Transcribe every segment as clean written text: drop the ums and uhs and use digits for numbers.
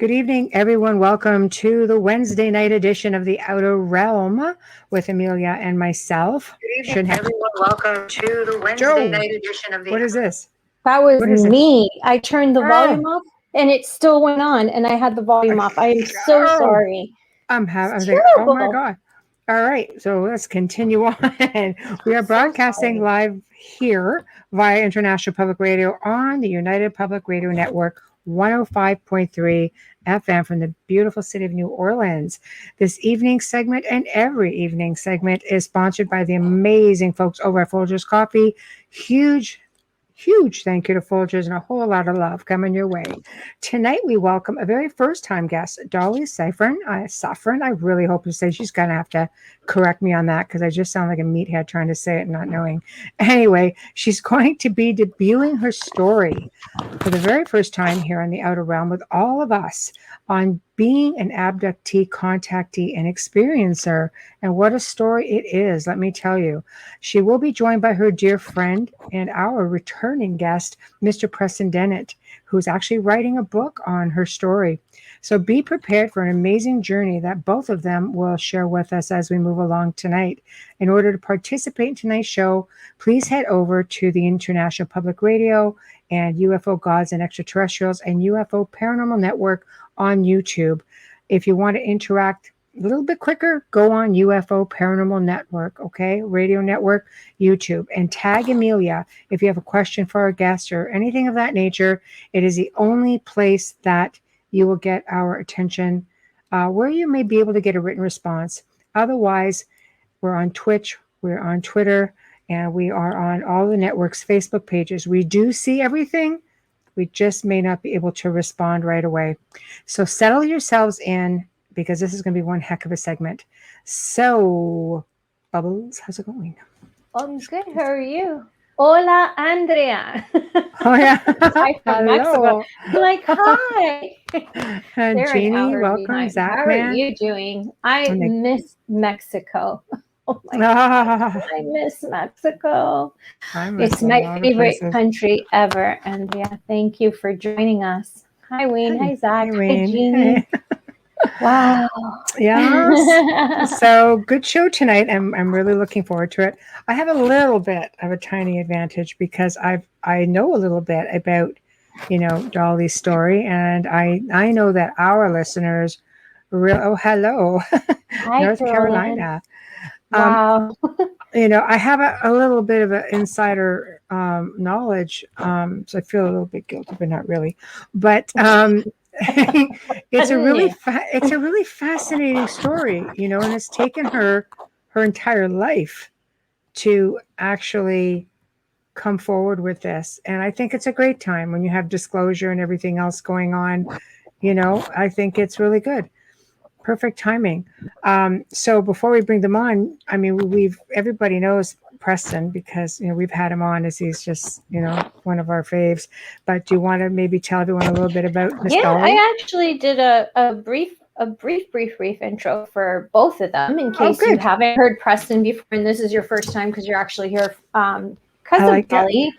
Good evening, everyone. Welcome to the Wednesday night edition of the Outer Realm with Amelia and myself. Good evening, everyone. Welcome to the Wednesday night edition of the. What is this? That was me. This? I turned the volume off, and it still went on, and I had the volume off. I am so sorry. I'm like, oh my God. All right, so let's continue on. We are broadcasting live here via International Public Radio on the United Public Radio Network 105.3 FM from the beautiful city of New Orleans. This evening segment and every evening segment is sponsored by the amazing folks over at Folgers Coffee. Huge thank you to Folgers and a whole lot of love coming your way. Tonight we welcome a very first-time guest, Dolly Safran. I really hope to say she's going to have to correct me on that because I just sound like a meathead trying to say it and not knowing. Anyway, she's going to be debuting her story for the very first time here on the Outer Realm with all of us on being an abductee, contactee, and experiencer. And what a story it is, let me tell you. She will be joined by her dear friend and our returning guest, Mr. Preston Dennett, who's actually writing a book on her story. So be prepared for an amazing journey that both of them will share with us as we move along tonight. In order to participate in tonight's show, please head over to the International Public Radio and UFO Gods and Extraterrestrials and UFO Paranormal Network on YouTube. If you want to interact a little bit quicker, go on UFO Paranormal Network, okay? Radio Network, YouTube, and tag Amelia if you have a question for our guest or anything of that nature. It is the only place that you will get our attention where you may be able to get a written response. Otherwise, we're on Twitch, we're on Twitter, and we are on all the networks' Facebook pages. We do see everything. We just may not be able to respond right away. So settle yourselves in because this is going to be one heck of a segment. So, Bubbles, how's it going? I'm good. How are you? Hola, Andrea. Oh, yeah. Hi from Mexico. I'm like, hi. And Jeannie, welcome. Zach, how are you doing? I miss Mexico. Oh my God, I miss Mexico. It's my favorite country ever. And yeah, thank you for joining us. Hi, Wayne. Hi, Zach. Hi, Wayne. Hi, Jeannie. Wow. Yeah. So good show tonight. I'm really looking forward to it. I have a little bit of a tiny advantage because I know a little bit about, Dolly's story, and I know that our listeners hello. Hi, North Carolina. Wow. I have a little bit of an insider knowledge, so I feel a little bit guilty, but not really. But it's a really fascinating story, and it's taken her entire life to actually come forward with this. And I think it's a great time when you have disclosure and everything else going on. I think it's really good. Perfect timing. So before we bring them on, I mean, everybody knows Preston because we've had him on as he's just one of our faves. But do you want to maybe tell everyone a little bit about Miss Dolly? I actually did a brief intro for both of them in case you haven't heard Preston before, and this is your first time because you're actually here. Cousin Dolly,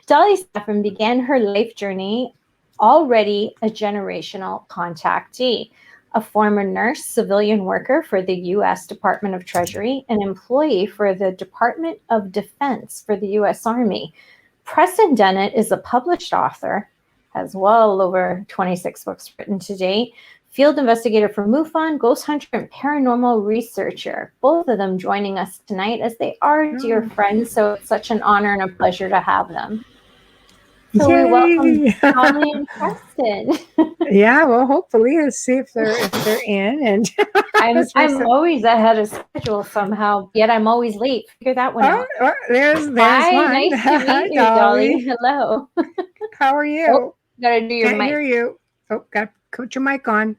Dolly Safran began her life journey already a generational contactee. A former nurse, civilian worker for the U.S. Department of Treasury, an employee for the Department of Defense for the U.S. Army. Preston Dennett is a published author, has well over 26 books written to date, field investigator for MUFON, ghost hunter, and paranormal researcher. Both of them joining us tonight as they are dear friends, so it's such an honor and a pleasure to have them. So we welcome Dolly and Preston. Yeah, well, hopefully, let's see if they're in. And I'm always ahead of schedule somehow, yet I'm always late. Figure that one out. There's Hi, one. nice to meet you, Dolly. Hello. How are you? Oh, gotta do your Can't mic. hear you. Oh, got to put your mic on.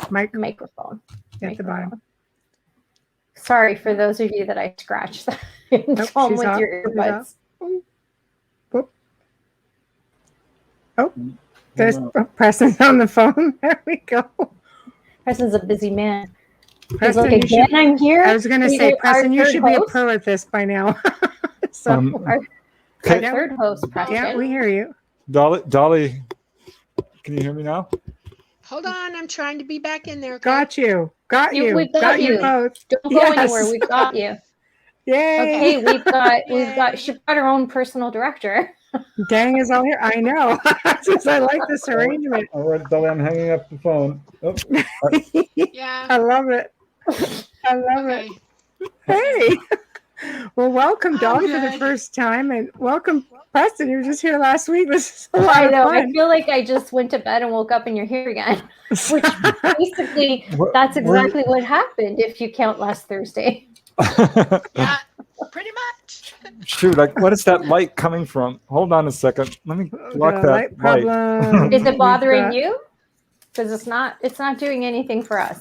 Microphone. At the bottom. Sorry for those of you that I scratched that home with your earbuds. Oh, there's Preston's on the phone. There we go. Preston's a busy man. Preston, He's like, I'm here. I was going to say, Preston, you should be a pro at this by now. Our third host, Preston. Yeah, we hear you. Dolly, Can you hear me now? Hold on, I'm trying to be back in there. Okay? Got you. Got you. We've got you. Both. Don't go anywhere. We've got you. Yay. Okay, she brought her own personal director. Gang is all here. I know. I like this arrangement. All right, Dolly, I'm hanging up the phone. Oh. Yeah. I love it. I love it. Hey. Well, welcome, Dolly, for the first time, and welcome, Preston. You were just here last week. This is a lot of fun. I feel like I just went to bed and woke up and you're here again. Which basically, that's exactly what happened if you count last Thursday. Yeah, pretty much. Shoot, what is that light coming from? Hold on a second. Let me block that light. Is it bothering you? Because it's not doing anything for us.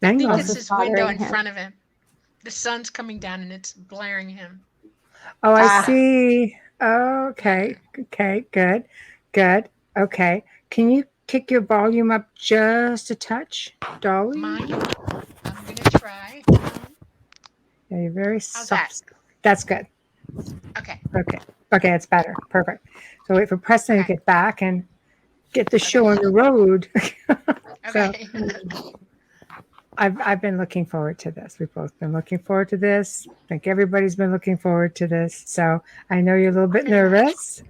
I think it's his window in front of him. The sun's coming down and it's blaring him. Oh, I see. Okay. Good. Okay. Can you kick your volume up just a touch, Dolly? Mine? I'm going to try. Yeah, you're very soft. That? That's good. Okay, it's better. Perfect. So wait for Preston to get back and get the show on the road. okay. I've been looking forward to this. We've both been looking forward to this. I think everybody's been looking forward to this. So I know you're a little bit nervous.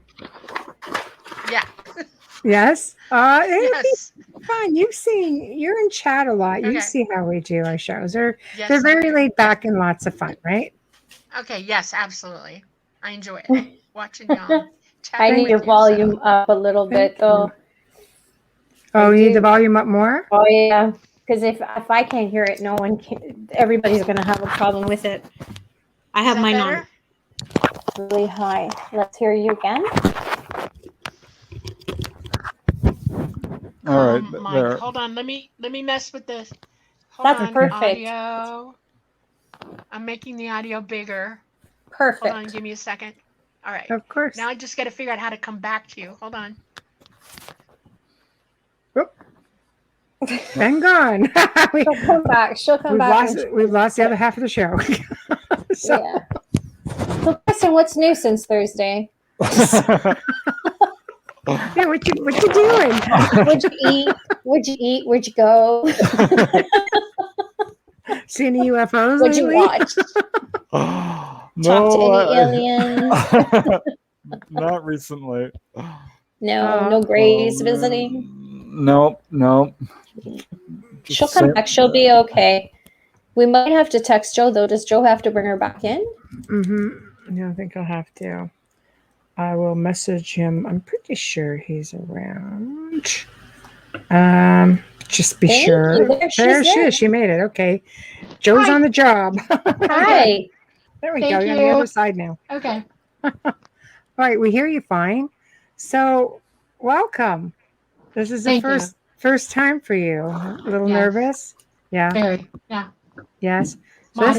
Yeah. Yes? Yes. Fun. You're in chat a lot. You see how we do our shows. They're very laid back and lots of fun, right? Okay, yes, absolutely. I enjoy it. Watching y'all. I need your volume up a little bit, though. Oh, you need the volume up more? Oh, yeah. Because if I can't hear it, no one can. Everybody's going to have a problem with it. I have mine on really high. Let's hear you again. All right. Mike, hold on. Let me mess with this. That's perfect. Audio. I'm making the audio bigger. Perfect. Hold on. Give me a second. All right. Of course. Now I just got to figure out how to come back to you. Hold on. Been gone. She'll come back. We've lost the other half of the show. Yeah. So, Preston, what's new since Thursday? Yeah, what you doing? What'd you eat? Where'd you go? See any UFOs? What'd you watch? Talk to any aliens? Not recently. No Grays visiting? Nope. She'll come back. She'll be okay. We might have to text Joe, though. Does Joe have to bring her back in? Mm-hmm. Yeah, I think I'll have to. I will message him. I'm pretty sure he's around. Just be sure. There she is. She made it. Okay. Joe's on the job. Hi. There we go. You're on the other side now. Okay. All right. We hear you fine. So, welcome. This is the first time for you. A little nervous? Yeah. Very. Yeah. Yes. So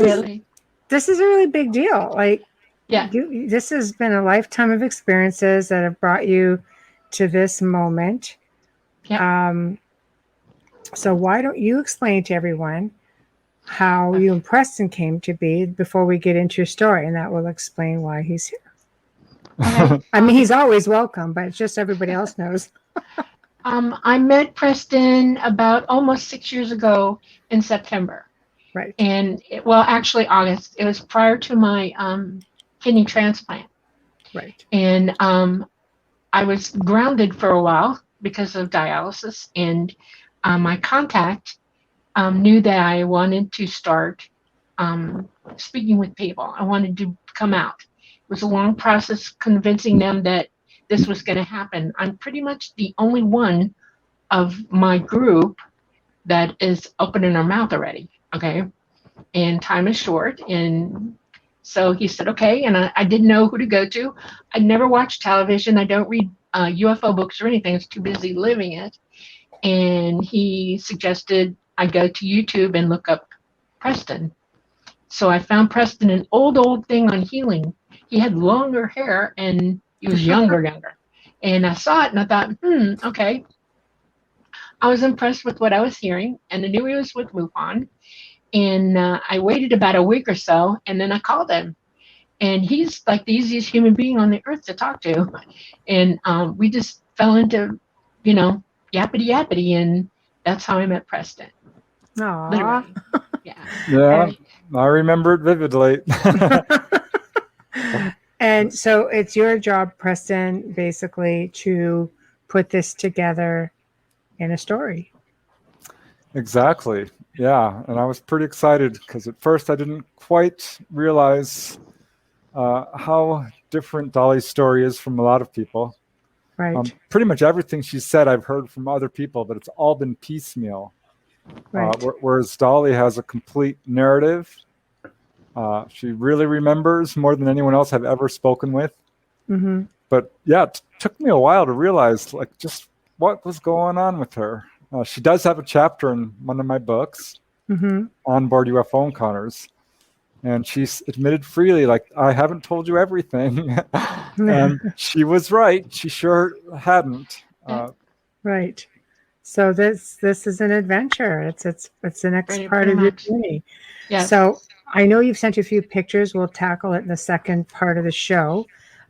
this is a really big deal. This has been a lifetime of experiences that have brought you to this moment. Yeah. So why don't you explain to everyone how you and Preston came to be before we get into your story, and that will explain why he's here. Okay. I mean, he's always welcome, but it's just everybody else knows. I met Preston about almost 6 years ago in September. Right. And actually August. It was prior to my kidney transplant. Right. And I was grounded for a while because of dialysis, and my contact knew that I wanted to start speaking with people. I wanted to come out. It was a long process convincing them that this was going to happen. I'm pretty much the only one of my group that is opening her mouth already. Okay. And time is short. And so he said, okay. And I didn't know who to go to. I never watched television. I don't read UFO books or anything. It's too busy living it. And he suggested I go to YouTube and look up Preston. So I found Preston, an old thing on healing. He had longer hair and he was younger. And I saw it and I thought, okay. I was impressed with what I was hearing, and I knew he was with MUFON. And I waited about a week or so, and then I called him. And he's like the easiest human being on the earth to talk to. And we just fell into, you know, yappity, and that's how I met Preston. Aww. Literally. Yeah. Yeah, I remember it vividly. And so it's your job, Preston, basically to put this together in a story. Exactly. Yeah, and I was pretty excited because at first I didn't quite realize how different Dolly's story is from a lot of people. Right. Pretty much everything she said I've heard from other people, but it's all been piecemeal. Right. Whereas Dolly has a complete narrative. She really remembers more than anyone else I've ever spoken with. Mm-hmm. But yeah, it took me a while to realize like just what was going on with her. She does have a chapter in one of my books, Mm-hmm. Onboard UFO Encounters. And she's admitted freely, like, I haven't told you everything. And she was right. She sure hadn't. Right. So this is an adventure. It's the next part of your journey. Yes. So I know you've sent a few pictures. We'll tackle it in the second part of the show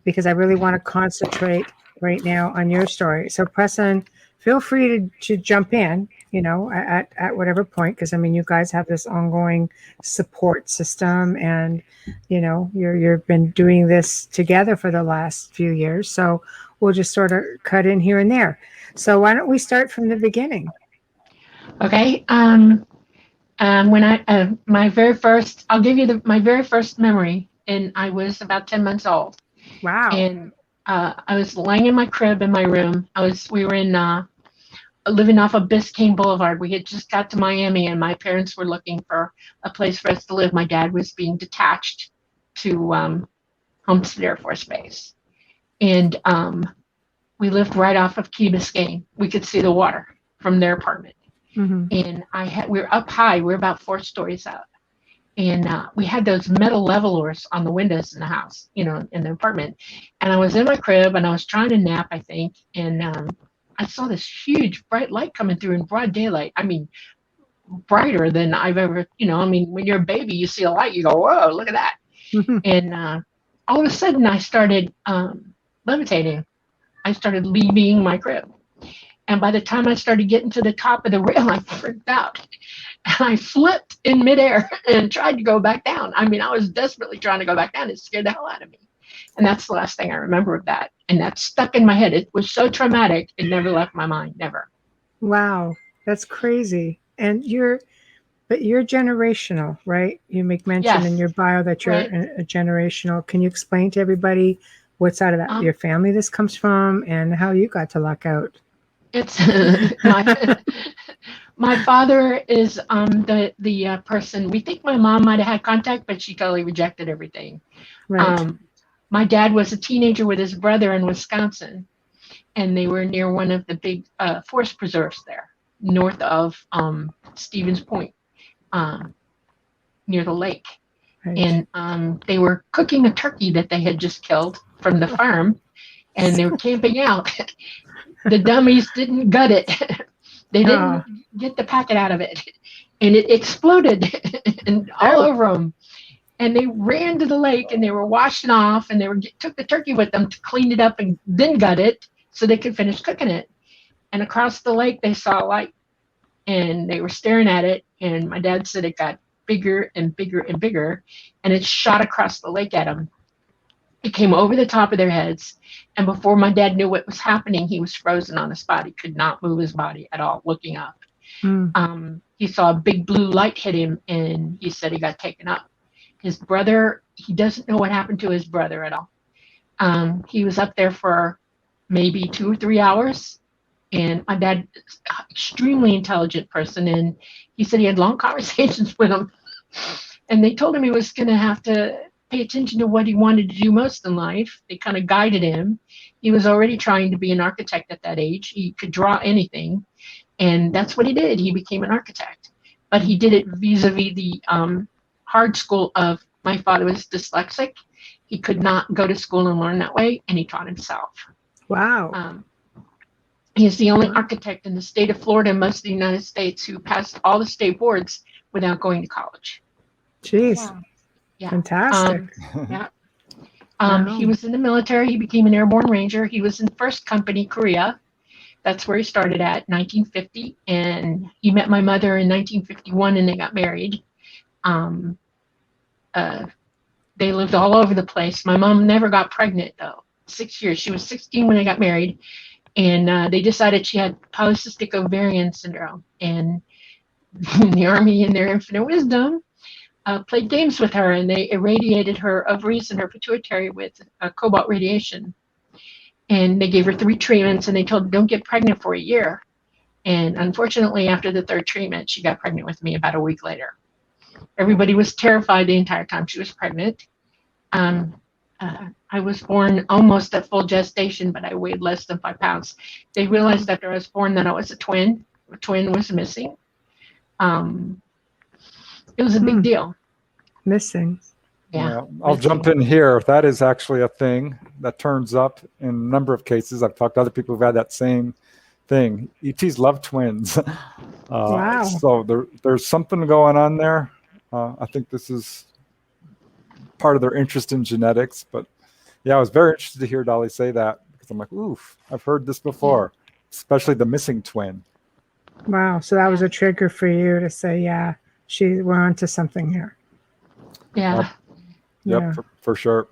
because I really want to concentrate right now on your story. So Preston, feel free to jump in, you know, at whatever point, because I mean you guys have this ongoing support system, and you know you've been doing this together for the last few years. So we'll just sort of cut in here and there. So why don't we start from the beginning? Okay. When my very first, I'll give you my very first memory, and I was about 10 months old. Wow. And I was laying in my crib in my room. We were in living off of Biscayne Boulevard. We had just got to Miami, and my parents were looking for a place for us to live. My dad was being detached to Homestead Air Force Base, and we lived right off of Key Biscayne. We could see the water from their apartment. Mm-hmm. And we were up high. We were about 4 stories up. And we had those metal levelers on the windows in the house, you know, in the apartment. And I was in my crib and I was trying to nap, I think. And I saw this huge bright light coming through in broad daylight. I mean, brighter than I've ever, you know, I mean, when you're a baby, you see a light, you go, whoa, look at that. Mm-hmm. And all of a sudden I started levitating. I started leaving my crib. And by the time I started getting to the top of the rail, I freaked out. And I flipped in midair and tried to go back down. I mean, I was desperately trying to go back down. It scared the hell out of me. And that's the last thing I remember of that. And that stuck in my head. It was so traumatic, it never left my mind, never. Wow, that's crazy. And you're generational, right? You make mention in your bio that you're a generational. Can you explain to everybody what side of that your family this comes from and how you got to luck out? It's my father is the person. We think my mom might have had contact, but she totally rejected everything. Right. My dad was a teenager with his brother in Wisconsin, and they were near one of the big forest preserves there, north of Stevens Point, near the lake. Right. And they were cooking a turkey that they had just killed from the farm, and they were camping out. The dummies didn't gut it. They didn't get the packet out of it. And it exploded and all over them. And they ran to the lake and they were washing off, and they took the turkey with them to clean it up and then gut it so they could finish cooking it. And across the lake, they saw a light and they were staring at it. And my dad said it got bigger and bigger and bigger, and it shot across the lake at them. It came over the top of their heads, and before my dad knew what was happening, he was frozen on the spot. He could not move his body at all, looking up. He saw a big blue light hit him, and he said he got taken up. His brother, he doesn't know what happened to his brother at all. He was up there for maybe 2 or 3 hours, and my dad, extremely intelligent person, and he said he had long conversations with him, and they told him he was going to have to pay attention to what he wanted to do most in life. They kind of guided him. He was already trying to be an architect at that age. He could draw anything, and that's what he did. He became an architect, but he did it vis-a-vis the hard school of my father was dyslexic. He could not go to school and learn that way, and he taught himself. Wow. He's the only architect in the state of Florida and most of the United States who passed all the state boards without going to college. Jeez. Wow. Yeah. Fantastic. Yeah. He was in the military. He became an Airborne Ranger. He was in 1st Company, Korea. That's where he started at, 1950. And he met my mother in 1951, and they got married. They lived all over the place. My mom never got pregnant, though. 6 years. She was 16 when they got married. And they decided she had polycystic ovarian syndrome. And the Army, in their infinite wisdom, played games with her, and they irradiated her ovaries and her pituitary with cobalt radiation. And they gave her 3 treatments, and they told her, don't get pregnant for a year. And unfortunately, after the 3rd treatment, she got pregnant with me about a week later. Everybody was terrified the entire time she was pregnant. I was born almost at full gestation, but I weighed less than 5 pounds. They realized after I was born that I was a twin. A twin was missing. It was a big deal. Missing. Yeah. I'll jump in here. That is actually a thing that turns up in a number of cases. I've talked to other people who've had that same thing. ETs love twins. Wow. So there's something going on there. I think this is part of their interest in genetics. But yeah, I was very interested to hear Dolly say that, because I'm like, oof, I've heard this before, especially the missing twin. Wow. So that was a trigger for you to say, yeah, we're onto something here. Yeah. Yep, for sure.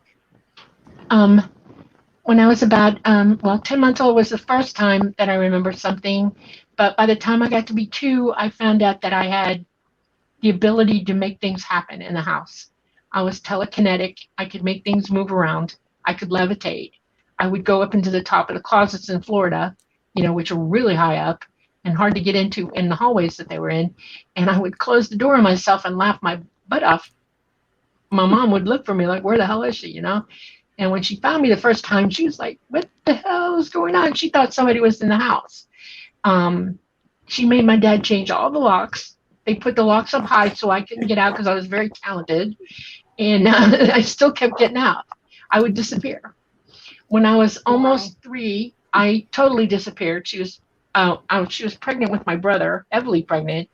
When I was about 10 months old was the first time that I remember something. But by the time I got to be 2, I found out that I had the ability to make things happen in the house. I was telekinetic. I could make things move around. I could levitate. I would go up into the top of the closets in Florida, which are really high up and hard to get into in the hallways that they were in. And I would close the door on myself and laugh my butt off. My mom would look for me like, where the hell is she, And when she found me the first time, she was like, what the hell is going on? She thought somebody was in the house. She made my dad change all the locks. They put the locks up high so I couldn't get out because I was very talented. And I still kept getting out. I would disappear. When I was almost 3, I totally disappeared. She was pregnant with my brother, heavily pregnant.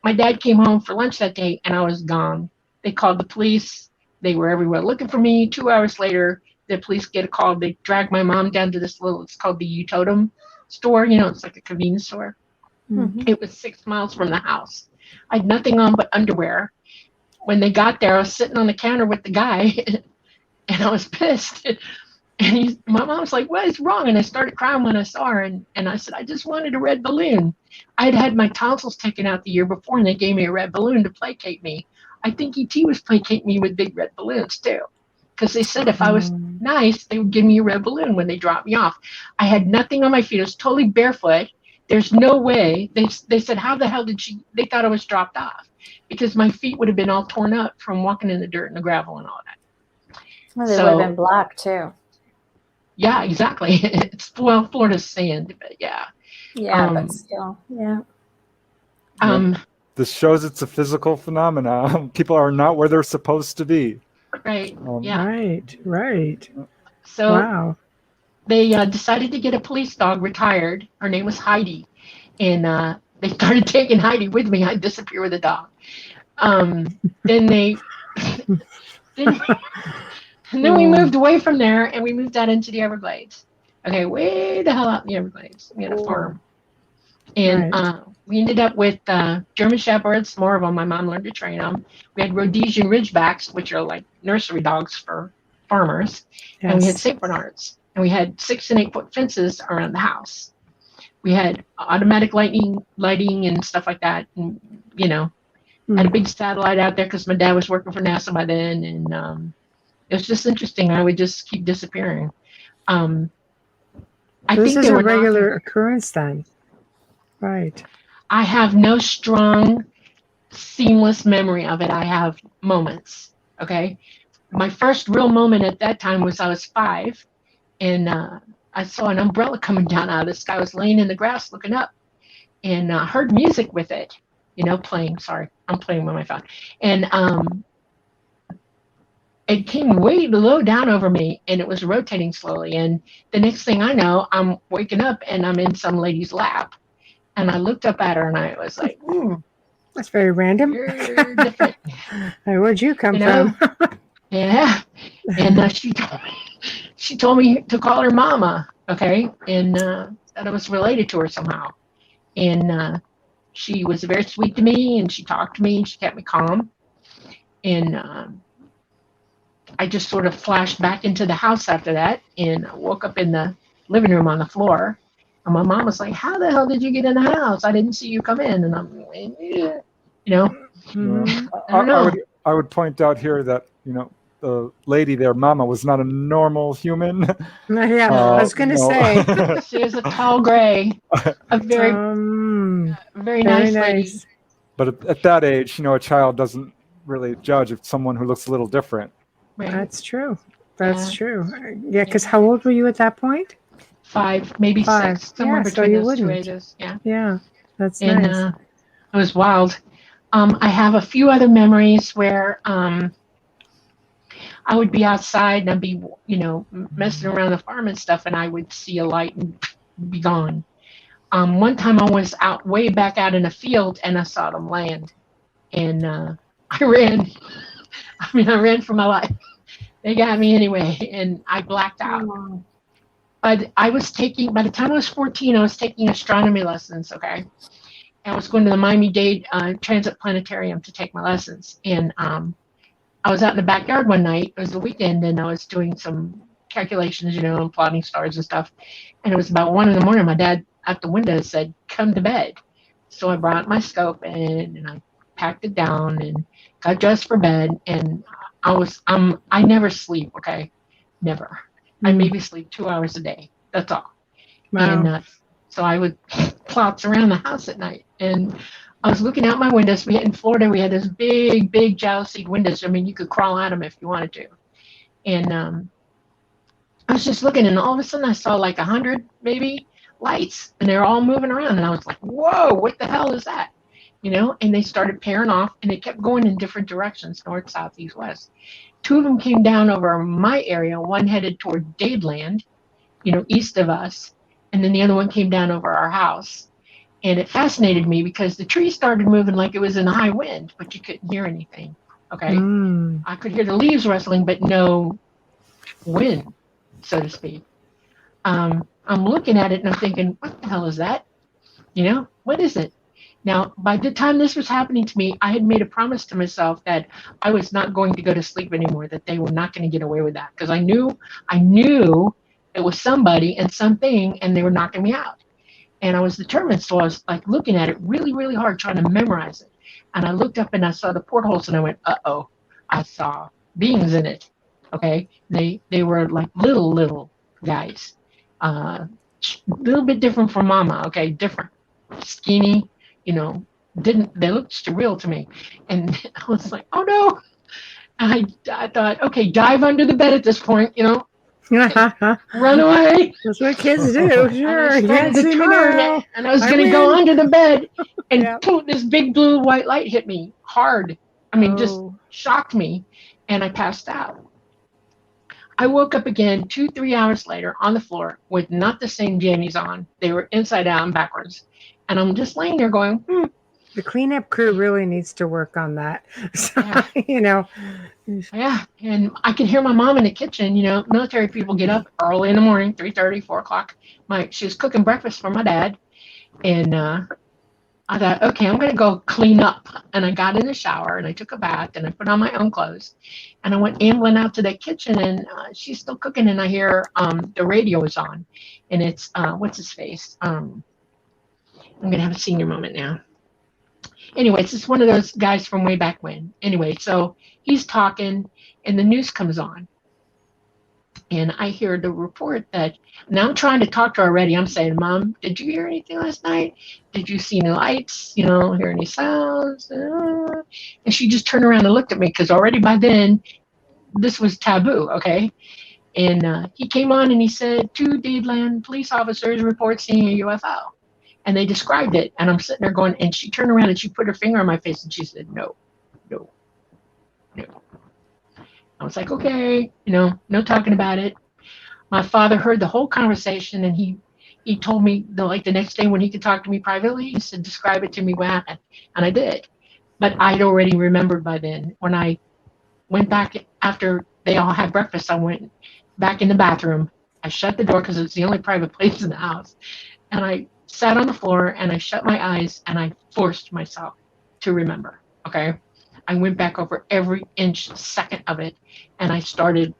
My dad came home for lunch that day, and I was gone. They called the police. They were everywhere looking for me. 2 hours later, the police get a call. They dragged my mom down to this it's called the Utotem store. It's like a convenience store. Mm-hmm. It was 6 miles from the house. I had nothing on but underwear. When they got there, I was sitting on the counter with the guy, and I was pissed. And my mom's like, what is wrong? And I started crying when I saw her. And I said, I just wanted a red balloon. I had had my tonsils taken out the year before, and they gave me a red balloon to placate me. I think ET was placating me with big red balloons, too. Because they said if I was nice, they would give me a red balloon when they dropped me off. I had nothing on my feet. I was totally barefoot. There's no way. They said, how the hell they thought I was dropped off. Because my feet would have been all torn up from walking in the dirt and the gravel and all that. Well, they would have been black, too. Yeah, exactly. It's Florida's sand, but yeah. Yeah, but still, yeah. This shows it's a physical phenomenon. People are not where they're supposed to be. Right. Yeah. Right. So wow. They decided to get a police dog retired. Her name was Heidi, and they started taking Heidi with me. I'd disappear with the dog. Then we moved away from there, and we moved out into the Everglades. Okay, way the hell out in the Everglades. We had a farm. And we ended up with German Shepherds, more of them. My mom learned to train them. We had Rhodesian Ridgebacks, which are like nursery dogs for farmers. Yes. And we had St. Bernards. And we had 6 and 8 foot fences around the house. We had automatic lighting and stuff like that. And, had a big satellite out there because my dad was working for NASA by then. And it was just interesting. I would just keep disappearing. I this is a regular occurrence then. Right. I have no strong, seamless memory of it. I have moments. Okay. My first real moment at that time was I was 5, and I saw an umbrella coming down out of the sky. I was laying in the grass looking up, and heard music with it, playing. Sorry, I'm playing with my phone. And it came way low down over me, and it was rotating slowly. And the next thing I know, I'm waking up, and I'm in some lady's lap. And I looked up at her, and I was like, that's very random. You're different. Hey, where'd you come from? Yeah. And she told me to call her mama, okay, and that I was related to her somehow. And she was very sweet to me, and she talked to me, and she kept me calm. And I just sort of flashed back into the house after that, and I woke up in the living room on the floor. And my mom was like, "How the hell did you get in the house? I didn't see you come in." And I'm like, yeah. Mm-hmm. I would point out here that, the lady there, Mama, was not a normal human. Yeah, I was going to say. She was a tall gray, a very nice lady. But at that age, a child doesn't really judge if someone who looks a little different. Right. That's true. That's true. Yeah, because how old were you at that point? 5, maybe 6, somewhere between those two ages. Yeah. Yeah, that's nice. It was wild. I have a few other memories where I would be outside and I'd be, messing around the farm and stuff, and I would see a light and be gone. One time I was way back out in a field, and I saw them land, and I ran. I ran for my life. They got me anyway, and I blacked out. But by the time I was 14, I was taking astronomy lessons, okay? And I was going to the Miami-Dade Transit Planetarium to take my lessons. And I was out in the backyard one night. It was the weekend, and I was doing some calculations, and plotting stars and stuff. And it was about 1 a.m. My dad at the window said, "Come to bed." So I brought my scope and I packed it down and got dressed for bed. And I never sleep, okay? Never. I maybe sleep 2 hours a day. That's all. Wow. And so I would plots around the house at night. And I was looking out my windows. In Florida, we had those big, big jalousied windows. You could crawl out them if you wanted to. And I was just looking, and all of a sudden I saw like 100 maybe lights, and they're all moving around. And I was like, whoa, what the hell is that? And they started pairing off, and they kept going in different directions, north, south, east, west. 2 of them came down over my area. One headed toward Dadeland, east of us. And then the other one came down over our house. And it fascinated me because the tree started moving like it was in a high wind, but you couldn't hear anything. Okay. I could hear the leaves rustling, but no wind, so to speak. I'm looking at it and I'm thinking, what the hell is that? What is it? Now, by the time this was happening to me, I had made a promise to myself that I was not going to go to sleep anymore, that they were not going to get away with that. Because I knew it was somebody and something, and they were knocking me out. And I was determined, so I was like looking at it really, really hard, trying to memorize it. And I looked up and I saw the portholes, and I went, uh-oh, I saw beings in it. Okay, they were like little guys, a little bit different from Mama. Okay, different, skinny. They looked surreal to me, and I was like, oh no. I thought, okay, dive under the bed at this point, run away. That's what kids do. Sure. And I was going to go under the bed, and this big blue white light hit me hard. Just shocked me, and I passed out. I woke up again 2-3 hours later on the floor with not the same jammies on. They were inside out and backwards. And I'm just laying there going, The cleanup crew really needs to work on that. So, Yeah, and I could hear my mom in the kitchen. Military people get up early in the morning, 3:30, 4 o'clock. She was cooking breakfast for my dad. And I thought, okay, I'm going to go clean up. And I got in the shower, and I took a bath, and I put on my own clothes. And I went ambling out to the kitchen, and she's still cooking, and I hear the radio is on. And it's, what's his face? I'm going to have a senior moment now. Anyway, it's just one of those guys from way back when. Anyway, so he's talking, and the news comes on. And I hear the report that, now I'm trying to talk to her already. I'm saying, Mom, did you hear anything last night? Did you see any lights? Hear any sounds? And she just turned around and looked at me, because already by then, this was taboo, okay? And he came on and he said, 2 Dadeland police officers report seeing a UFO. And they described it, and I'm sitting there going, and she turned around and she put her finger on my face and she said, no. I was like, okay, no talking about it. My father heard the whole conversation, and he told me the next day when he could talk to me privately, he said, describe it to me what happened. And I did. But I'd already remembered by then. When I went back after they all had breakfast, I went back in the bathroom. I shut the door because it's the only private place in the house. And I sat on the floor and I shut my eyes and I forced myself to remember. Okay. I went back over every inch second of it, and I started.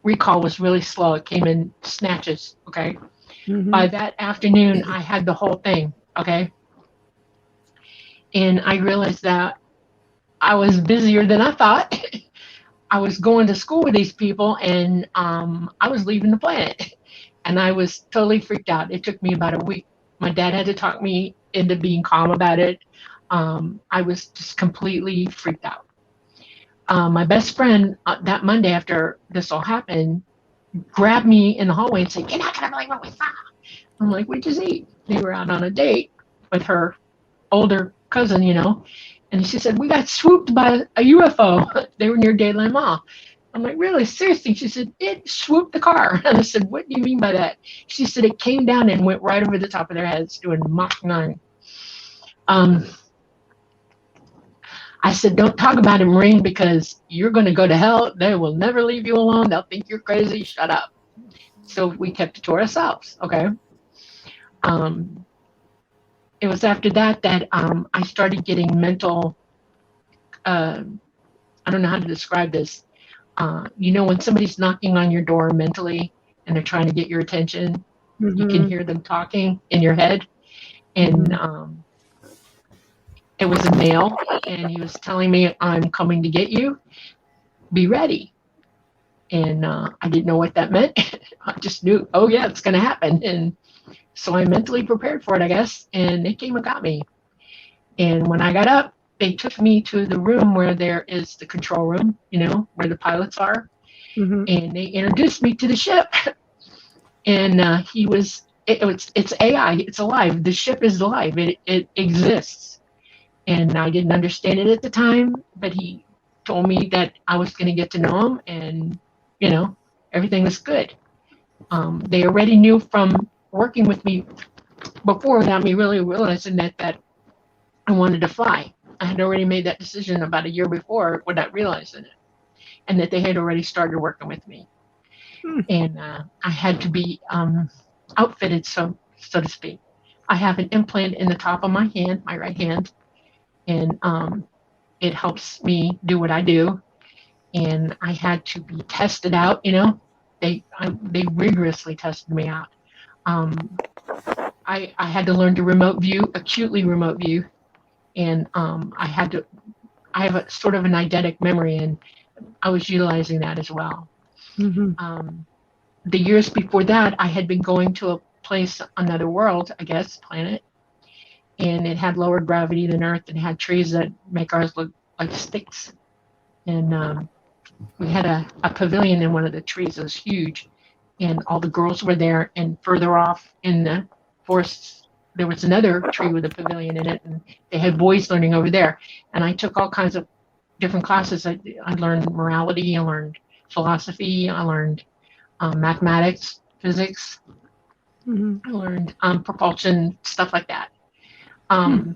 Recall was really slow. It came in snatches. Okay. Mm-hmm. By that afternoon, I had the whole thing. Okay. And I realized that I was busier than I thought. I was going to school with these people, and I was leaving the planet. And I was totally freaked out. It took me about a week. My dad had to talk me into being calm about it. I was just completely freaked out. My best friend that Monday after this all happened grabbed me in the hallway and said, "You're not going to believe what we saw." I'm like, "What'd you see?" They were out on a date with her older cousin, you know. And she said, "We got swooped by a UFO." They were near Dayland Mall. I'm like, "Really? Seriously?" She said, "It swooped the car." And I said, "What do you mean by that?" She said, "It came down and went right over the top of their heads doing Mach 9. I said, "Don't talk about it, Marine, because you're going to go to hell. They will never leave you alone. They'll think you're crazy. Shut up." So we kept it to ourselves, okay? It was after that I started getting mental, I don't know how to describe this. You know, when somebody's knocking on your door mentally and they're trying to get your attention, mm-hmm. You can hear them talking in your head. And it was a male, and he was telling me, "I'm coming to get you. Be ready." And I didn't know what that meant. I just knew, oh yeah, it's going to happen. And so I mentally prepared for it, I guess. And they came and got me. And when I got up, they took me to the room where there is the control room, you know, where the pilots are. Mm-hmm. And they introduced me to the ship. And it's AI. It's alive. The ship is alive. It exists. And I didn't understand it at the time, but he told me that I was going to get to know him, and, you know, everything was good. They already knew from working with me before without me really realizing that I wanted to fly. I had already made that decision about a year before without realizing it, and that they had already started working with me. And I had to be outfitted, so to speak. I have an implant in the top of my hand, my right hand, and it helps me do what I do. And I had to be tested out, you know. They rigorously tested me out. I had to learn to remote view, acutely remote view, and I have a sort of an eidetic memory, and I was utilizing that as well. Mm-hmm. The years before that, I had been going to a place, another world, I guess, planet, and it had lower gravity than Earth, and had trees that make ours look like sticks. And we had a pavilion in one of the trees. It was huge, and all the girls were there. And further off in the forests, there was another tree with a pavilion in it, and they had boys learning over there. And I took all kinds of different classes. I learned morality, I learned philosophy, I learned mathematics, physics, mm-hmm. I learned propulsion, stuff like that. I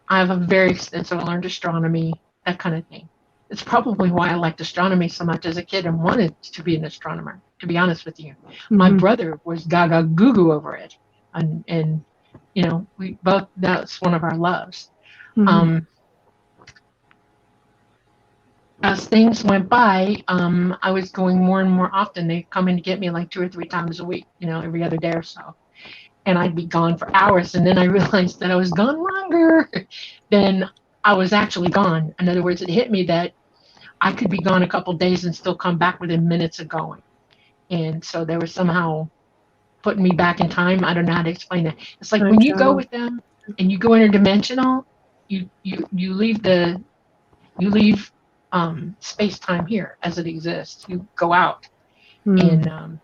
have a very extensive, I learned astronomy, that kind of thing. It's probably why I liked astronomy so much as a kid and wanted to be an astronomer, to be honest with you. Mm-hmm. My brother was gaga goo over it. And you know, we both, that's one of our loves. Mm-hmm. As things went by, I was going more and more often. They come in to get me like 2 or 3 times a week, you know, every other day or so. And I'd be gone for hours. And then I realized that I was gone longer than I was actually gone. In other words, it hit me that I could be gone a couple of days and still come back within minutes of going. And so they were somehow putting me back in time. I don't know how to explain it. It's like when you go with them and you go interdimensional, you leave space-time here as it exists. You go out. And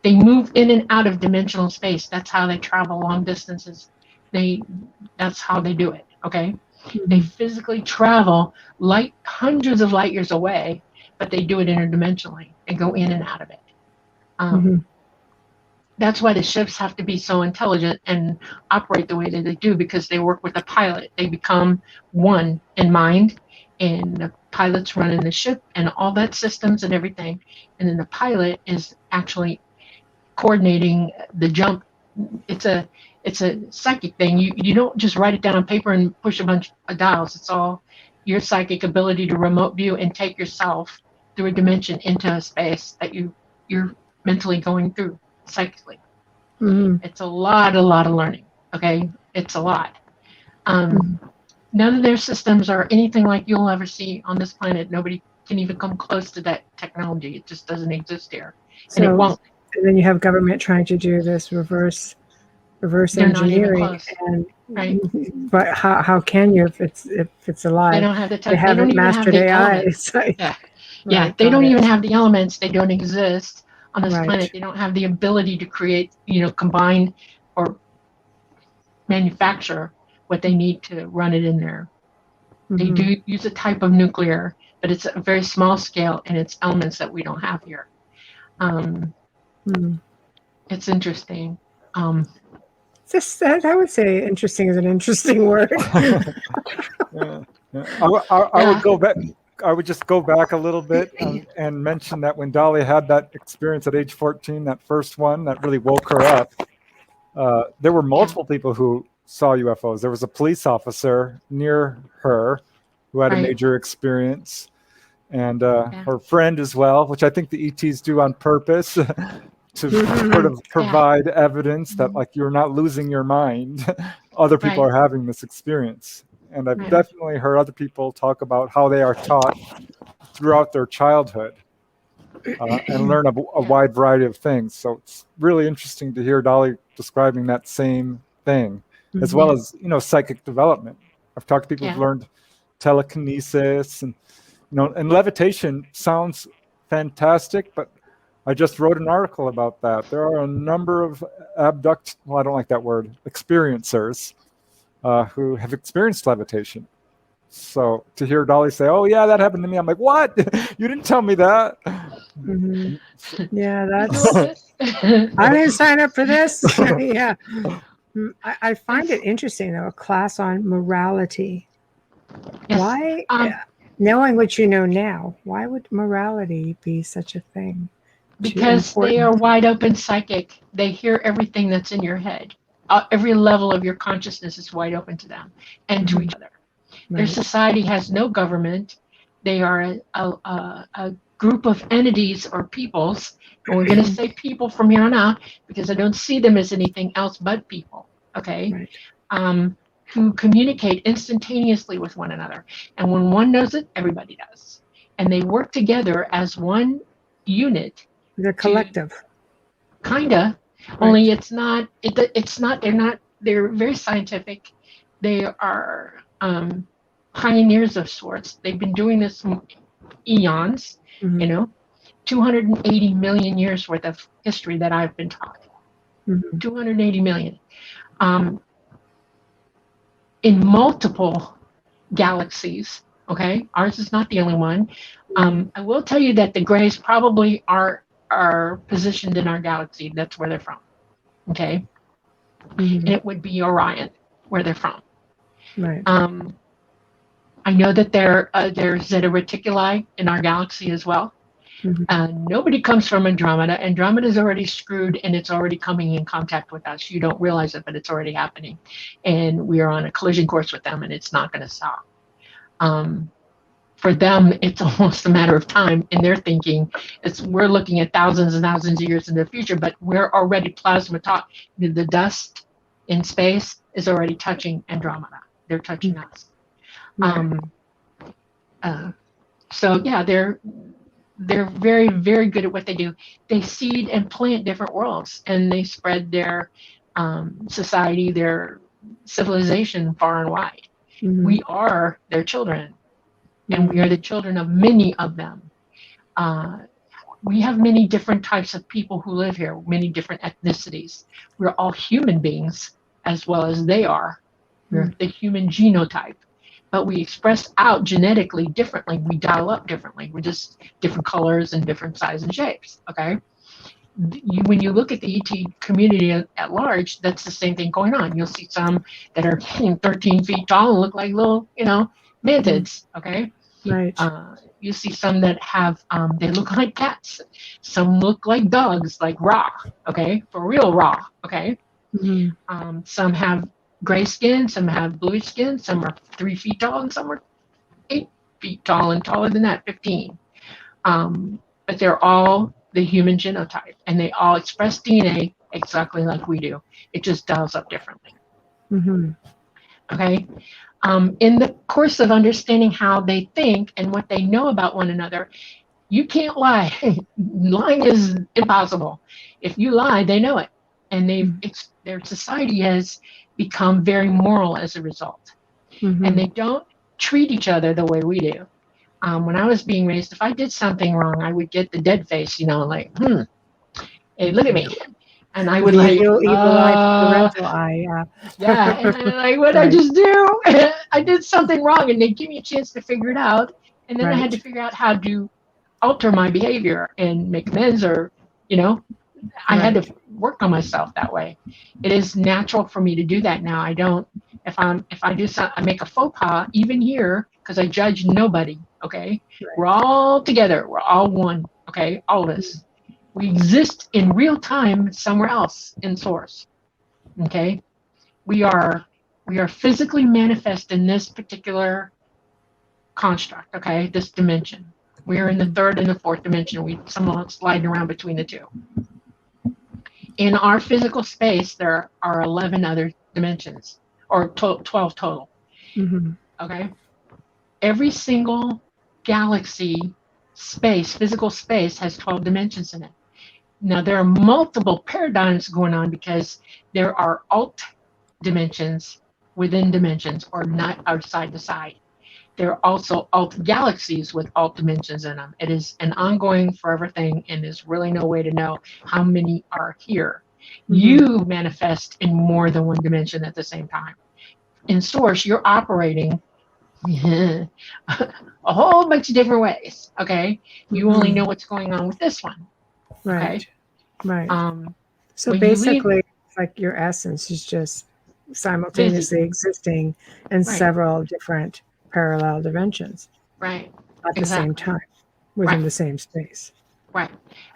they move in and out of dimensional space. That's how they travel long distances. That's how they do it, okay? Mm-hmm. They physically travel hundreds of light years away, but they do it interdimensionally. They go in and out of it. Mm-hmm. That's why the ships have to be so intelligent and operate the way that they do, because they work with the pilot. They become one in mind, and the pilot's running the ship and all that systems and everything. And then the pilot is actually coordinating the jump. It's a psychic thing. You don't just write it down on paper and push a bunch of dials. It's all your psychic ability to remote view and take yourself through a dimension into a space that you're mentally going through psychically. It's a lot of learning. Okay, it's a lot. None of their systems are anything like you'll ever see on this planet. Nobody can even come close to that technology. It just doesn't exist here, and it won't. And then you have government trying to do this reverse engineering, and right. But how can you if it's alive? They don't have the they haven't mastered AI. They don't even have the elements. They don't exist on this planet. They don't have the ability to create, combine or manufacture what they need to run it in there. They do use a type of nuclear, but it's a very small scale, and it's elements that we don't have here. It's interesting. I would say interesting is an interesting word. I would go back. I would just go back a little bit and mention that when Dolly had that experience at age 14, that first one that really woke her up, there were multiple people who saw UFOs. There was a police officer near her who had a major experience, and her friend as well, which I think the ETs do on purpose to sort of provide evidence that like you're not losing your mind. Other people are having this experience. And I've definitely heard other people talk about how they are taught throughout their childhood and learn a wide variety of things. So it's really interesting to hear Dolly describing that same thing, as well as, psychic development. I've talked to people who've learned telekinesis and levitation sounds fantastic, but I just wrote an article about that. There are a number of I don't like that word, experiencers who have experienced levitation. So to hear Dolly say, "Oh yeah, that happened to me," I'm like, "What? You didn't tell me that." Yeah, that's. I didn't sign up for this. Yeah, I find it interesting though. A class on morality. Yes. Why, knowing what you know now, why would morality be such a thing? Because they are wide open psychic. They hear everything that's in your head. Every level of your consciousness is wide open to them and to each other. Their society has no government. They are a group of entities or peoples. And we're going to say people from here on out because I don't see them as anything else but people. Okay? Who communicate instantaneously with one another. And when one knows it, everybody does. And they work together as one unit. They're collective. Kinda. Only it's not, they're very scientific. They are pioneers of sorts. They've been doing this eons, 280 million years worth of history that I've been taught. 280 million. In multiple galaxies, okay? Ours is not the only one. I will tell you that the Greys probably are positioned in our galaxy. That's where they're from, okay? And it would be Orion, where they're from. Right. I know that there's Zeta Reticuli in our galaxy as well. Nobody comes from Andromeda. Andromeda's already screwed, and it's already coming in contact with us. You don't realize it, but it's already happening. And we are on a collision course with them, and it's not going to stop. For them, it's almost a matter of time in their thinking. We're looking at thousands and thousands of years in the future, but we're already plasma taught. The dust in space is already touching Andromeda. They're touching us. So yeah, they're very, very good at what they do. They seed and plant different worlds, and they spread their society, their civilization far and wide. We are their children. And we are the children of many of them. We have many different types of people who live here, many different ethnicities. We're all human beings as well as they are. We're the human genotype. But we express out genetically differently. We dial up differently. We're just different colors and different sizes and shapes, okay? When you look at the ET community at large, that's the same thing going on. You'll see some that are 13 feet tall and look like little, mantids, okay? Right. You see some that have, they look like cats. Some look like dogs, like raw, okay? For real raw, okay? Mm-hmm. Some have gray skin, some have bluish skin, some are 3 feet tall, and some are 8 feet tall, and taller than that, 15. But they're all the human genotype, and they all express DNA exactly like we do. It just dials up differently. Mm-hmm. Okay? In the course of understanding how they think and what they know about one another, you can't lie. Lying is impossible. If you lie, they know it. And their society has become very moral as a result. Mm-hmm. And they don't treat each other the way we do. When I was being raised, if I did something wrong, I would get the dead face, like, hey, look at me. And I would the like, evil eye, parental eye, yeah, and I'm like, what did I just do? I did something wrong, and they give me a chance to figure it out. And then I had to figure out how to alter my behavior and make amends, or, I had to work on myself that way. It is natural for me to do that now. I don't, if I do something, I make a faux pas, even here, because I judge nobody, okay? Right. We're all together. We're all one, okay? All of us. We exist in real time somewhere else in source, okay? We are physically manifest in this particular construct, okay? This dimension. We are in the 3rd and the 4th dimension. We somehow sliding around between the 2. In our physical space, there are 11 other dimensions, or 12 total. Mm-hmm. Okay? Every single galaxy space, physical space, has 12 dimensions in it. Now, there are multiple paradigms going on because there are alt dimensions within dimensions, or not outside the side. There are also alt galaxies with alt dimensions in them. It is an ongoing forever thing, and there's really no way to know how many are here. Mm-hmm. You manifest in more than one dimension at the same time. In source, you're operating a whole bunch of different ways, okay? You only know what's going on with this one. Right. Okay? Right. So basically, it's like your essence is just simultaneously existing in several different parallel dimensions. Right. At the same time, within the same space. Right.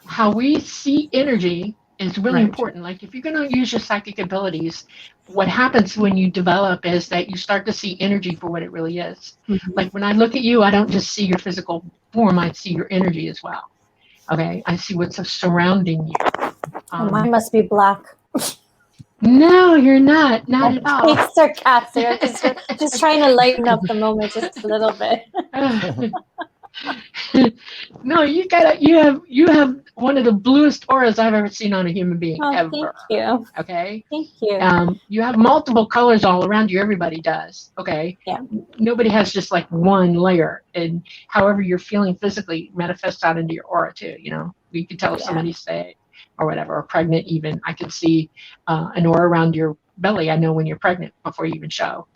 How we see energy is really important. Like, if you're going to use your psychic abilities, what happens when you develop is that you start to see energy for what it really is. Mm-hmm. Like, when I look at you, I don't just see your physical form, I see your energy as well. Okay? I see what's surrounding you. Mine must be black. No, you're not. Not at all. It's sarcastic. I'm just trying to lighten up the moment just a little bit. No, you have one of the bluest auras I've ever seen on a human being ever. Thank you. Okay. Thank you. You have multiple colors all around you. Everybody does. Okay. Yeah. Nobody has just like one layer, and however you're feeling physically manifests out into your aura too. You can tell if somebody's sick or whatever, or pregnant. Even I can see an aura around your belly. I know when you're pregnant before you even show,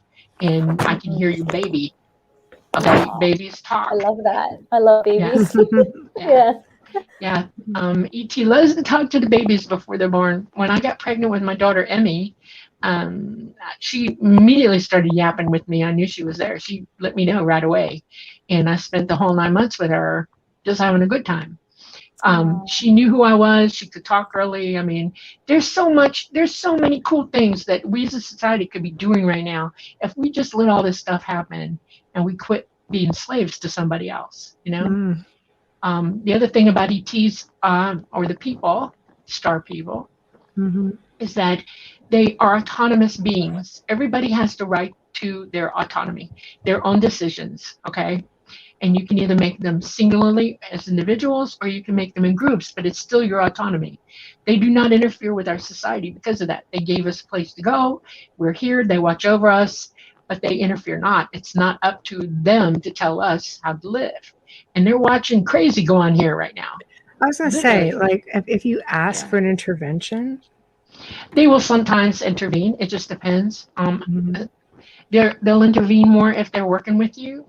and I can hear your baby. Okay, babies talk. I love that. I love babies. Yeah. E.T. loves to talk to the babies before they're born. When I got pregnant with my daughter, Emmy, she immediately started yapping with me. I knew she was there. She let me know right away. And I spent the whole 9 months with her just having a good time. She knew who I was. She could talk early. I mean, there's so many cool things that we as a society could be doing right now if we just let all this stuff happen and we quit being slaves to somebody else, The other thing about ETs, or the people, star people, is that they are autonomous beings. Everybody has the right to their autonomy, their own decisions, okay? And you can either make them singularly as individuals, or you can make them in groups, but it's still your autonomy. They do not interfere with our society because of that. They gave us a place to go. We're here. They watch over us, but they interfere not. It's not up to them to tell us how to live. And they're watching crazy go on here right now. I was going to say, like, if you ask for an intervention, they will sometimes intervene. It just depends. They'll intervene more if they're working with you.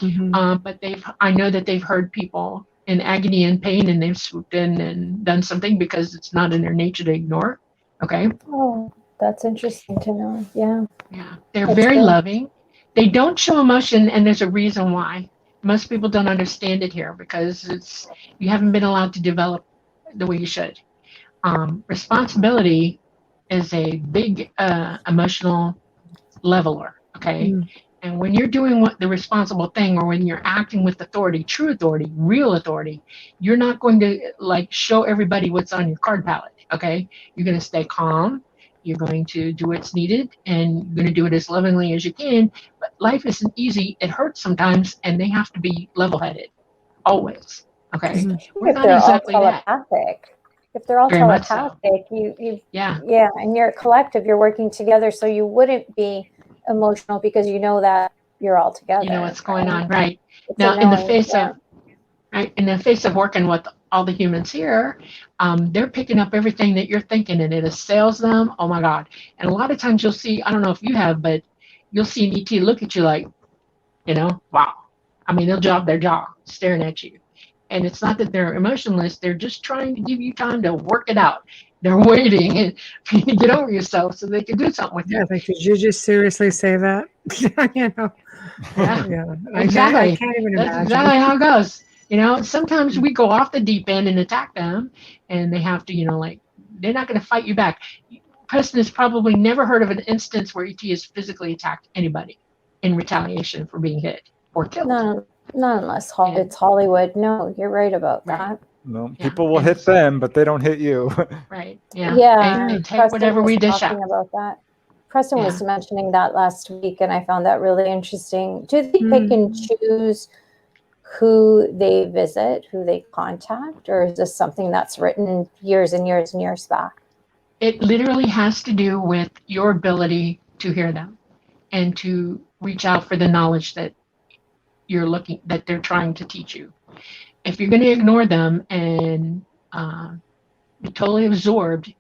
But I know that they've heard people in agony and pain, and they've swooped in and done something because it's not in their nature to ignore. Okay. Oh, that's interesting to know. Yeah. Yeah. They're very loving. They don't show emotion, and there's a reason why. most people don't understand it here because you haven't been allowed to develop the way you should. Responsibility is a big emotional leveler, okay? And when you're doing the responsible thing, or when you're acting with authority, true authority, real authority, you're not going to like show everybody what's on your card palette, okay? You're going to stay calm. You're going to do what's needed, and you're going to do it as lovingly as you can. But life isn't easy. It hurts sometimes, and they have to be level-headed, always, okay? We're not exactly that. If they're all Very much so. telepathic, yeah, and you're collective, you're working together, so you wouldn't be emotional because you know that you're all together. You know what's going on, right? Now, in the face of working with all the humans here, they're picking up everything that you're thinking, and it assails them. Oh my God! And a lot of times you'll see, I don't know if you have, but you'll see an ET look at you like, wow. I mean, they'll drop their jaw staring at you. And it's not that they're emotionless. They're just trying to give you time to work it out. They're waiting for you to get over yourself so they can do something with you. Yeah, like, did you just seriously say that? Yeah, exactly. I can't even imagine. That's exactly how it goes. Sometimes we go off the deep end and attack them, and they have to, they're not going to fight you back. Preston has probably never heard of an instance where ET has physically attacked anybody in retaliation for being hit or killed. No. Not unless it's Hollywood. No, you're right about that. No, people will hit them, but they don't hit you. Right. Yeah. Yeah. They take whatever we dish out. About that. Preston was mentioning that last week, and I found that really interesting. Do they pick and choose who they visit, who they contact, or is this something that's written years and years and years back? It literally has to do with your ability to hear them and to reach out for the knowledge that they're trying to teach you. If you're going to ignore them and be totally absorbed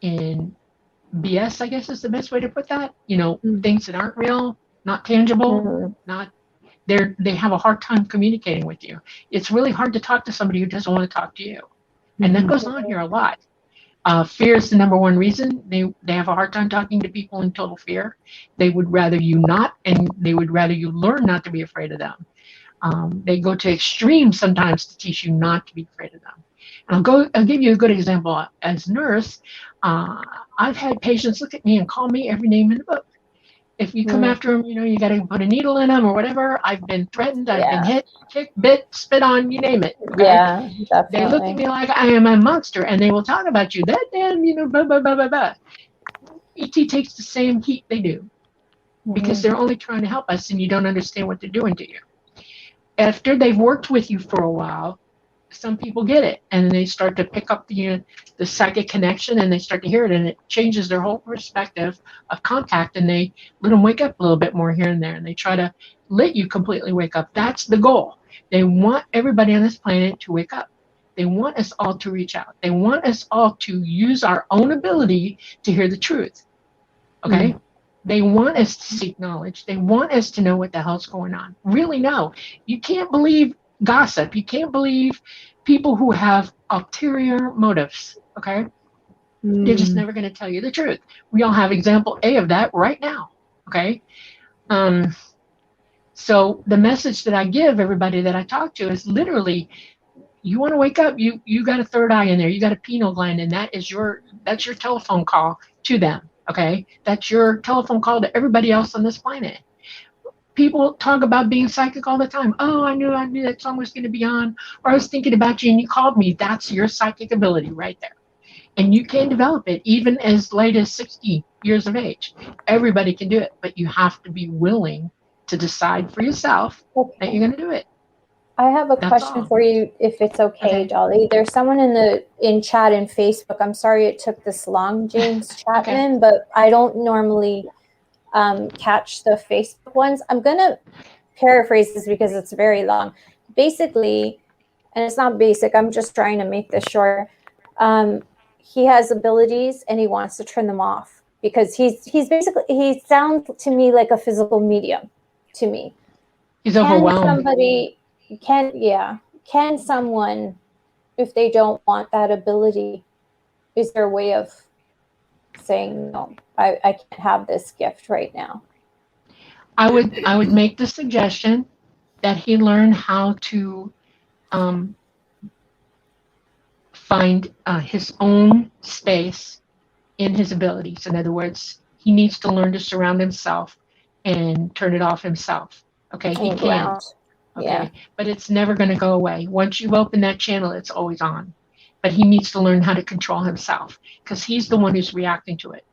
in BS, I guess is the best way to put that, things that aren't real, not tangible, they have a hard time communicating with you. It's really hard to talk to somebody who doesn't want to talk to you. And that goes on here a lot. Fear is the number one reason they have a hard time talking to people in total fear. They would rather you not, and they would rather you learn not to be afraid of them. They go to extremes sometimes to teach you not to be afraid of them. And I'll give you a good example. As a nurse, I've had patients look at me and call me every name in the book. If you come after them, you got to put a needle in them or whatever. I've been threatened. I've been hit, kicked, bit, spit on, you name it. Okay? Yeah, definitely. They look at me like I am a monster, and they will talk about you. That damn, blah, blah, blah, blah, blah. ET takes the same heat they do because they're only trying to help us, and you don't understand what they're doing to you. After they've worked with you for a while, some people get it, and they start to pick up the psychic connection, and they start to hear it, and it changes their whole perspective of contact, and they let them wake up a little bit more here and there, and they try to let you completely wake up. That's the goal. They want everybody on this planet to wake up. They want us all to reach out. They want us all to use our own ability to hear the truth. Okay? They want us to seek knowledge. They want us to know what the hell's going on. Really know. You can't believe gossip. You can't believe people who have ulterior motives. Okay? They're just never going to tell you the truth. We all have example A of that right now. Okay? So the message that I give everybody that I talk to is literally, you want to wake up, you got a third eye in there, you got a pineal gland, and that's your telephone call to them. Okay? That's your telephone call to everybody else on this planet. People talk about being psychic all the time. Oh, I knew that song was going to be on, or I was thinking about you and you called me. That's your psychic ability right there. And you can develop it even as late as 60 years of age. Everybody can do it, but you have to be willing to decide for yourself that you're going to do it. I have a question for you, if it's okay, Dolly. There's someone in chat in Facebook. I'm sorry it took this long, James Chapman, but I don't normally catch the Facebook ones. I'm going to paraphrase this because it's very long. Basically, and it's not basic, I'm just trying to make this short. He has abilities and he wants to turn them off because he sounds to me like a physical medium to me. He's overwhelmed. Can someone, if they don't want that ability, is there a way of saying, no, I can't have this gift right now? I would make the suggestion that he learn how to find his own space in his abilities. In other words, he needs to learn to surround himself and turn it off himself. Okay, he can. Okay, yeah. But it's never going to go away. Once you open that channel, it's always on. But he needs to learn how to control himself because he's the one who's reacting to it.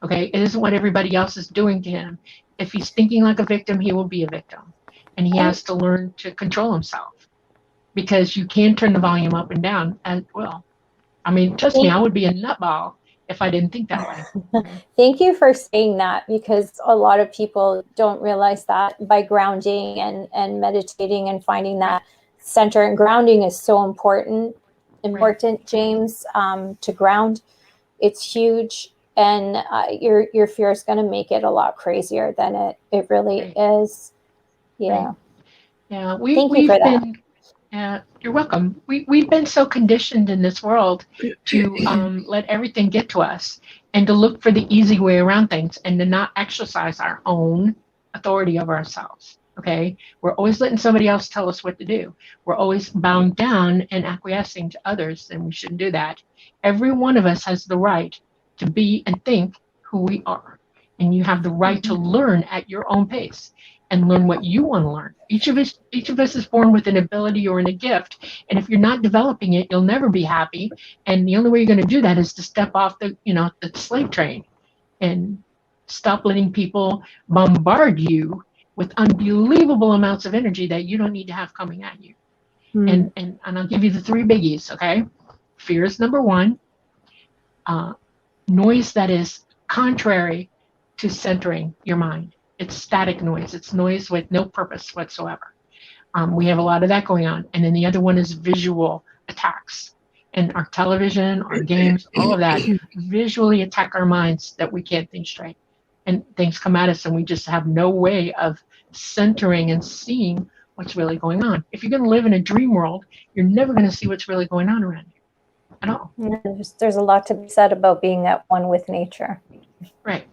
Okay, it isn't what everybody else is doing to him. If he's thinking like a victim, he will be a victim. And he has to learn to control himself because you can turn the volume up and down as well. I mean, trust me, I would be a nutball if I didn't think that way. Thank you for saying that, because a lot of people don't realize that by grounding and meditating and finding that center, and grounding is so important, right. James, to ground. It's huge. And your fear is going to make it a lot crazier than it really is. Yeah. Right. Yeah. Thank you for that. You're welcome. We've been so conditioned in this world to let everything get to us and to look for the easy way around things and to not exercise our own authority over ourselves. Okay. We're always letting somebody else tell us what to do. We're always bowing down and acquiescing to others, and we shouldn't do that. Every one of us has the right to be and think who we are. And you have the right to learn at your own pace and learn what you want to learn. Each of us is born with an ability or in a gift. And if you're not developing it, you'll never be happy. And the only way you're going to do that is to step off the slave train and stop letting people bombard you with unbelievable amounts of energy that you don't need to have coming at you. And I'll give you the 3 biggies, okay? Fear is number 1. Noise that is contrary to centering your mind. It's static noise. It's noise with no purpose whatsoever. We have a lot of that going on. And then the other one is visual attacks. And our television, our games, all of that visually attack our minds that we can't think straight. And things come at us and we just have no way of centering and seeing what's really going on. If you're going to live in a dream world, you're never going to see what's really going on around you at all. There's a lot to be said about being at one with nature. Right.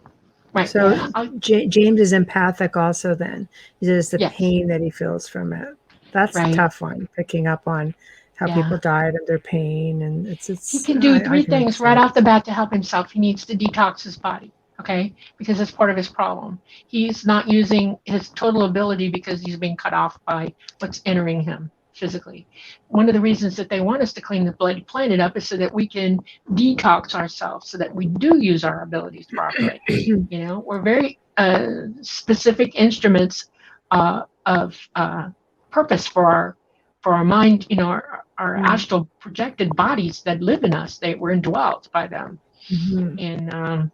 So James is empathic also then. It is the pain that he feels from it. That's a tough one, picking up on how people died of their pain. And it's he can do 3 things right off the bat to help himself. He needs to detox his body, okay? Because that's part of his problem. He's not using his total ability because he's being cut off by what's entering him physically. One of the reasons that they want us to clean the bloody planet up is so that we can detox ourselves, so that we do use our abilities properly. We're very specific instruments of purpose for our mind. Our astral projected bodies that live in us. We're indwelt by them. And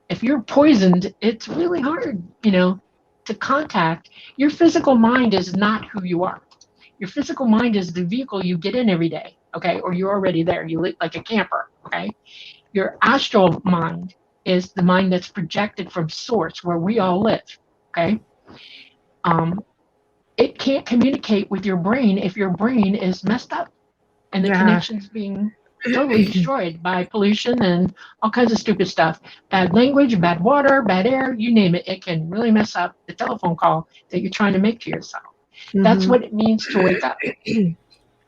if you're poisoned, it's really hard, to contact. Your physical mind is not who you are. Your physical mind is the vehicle you get in every day, okay? Or you're already there. You live like a camper, okay? Your astral mind is the mind that's projected from source, where we all live, okay? It can't communicate with your brain if your brain is messed up and the connection's being totally destroyed by pollution and all kinds of stupid stuff. Bad language, bad water, bad air, you name it. It can really mess up the telephone call that you're trying to make to yourself. That's what it means to wake up.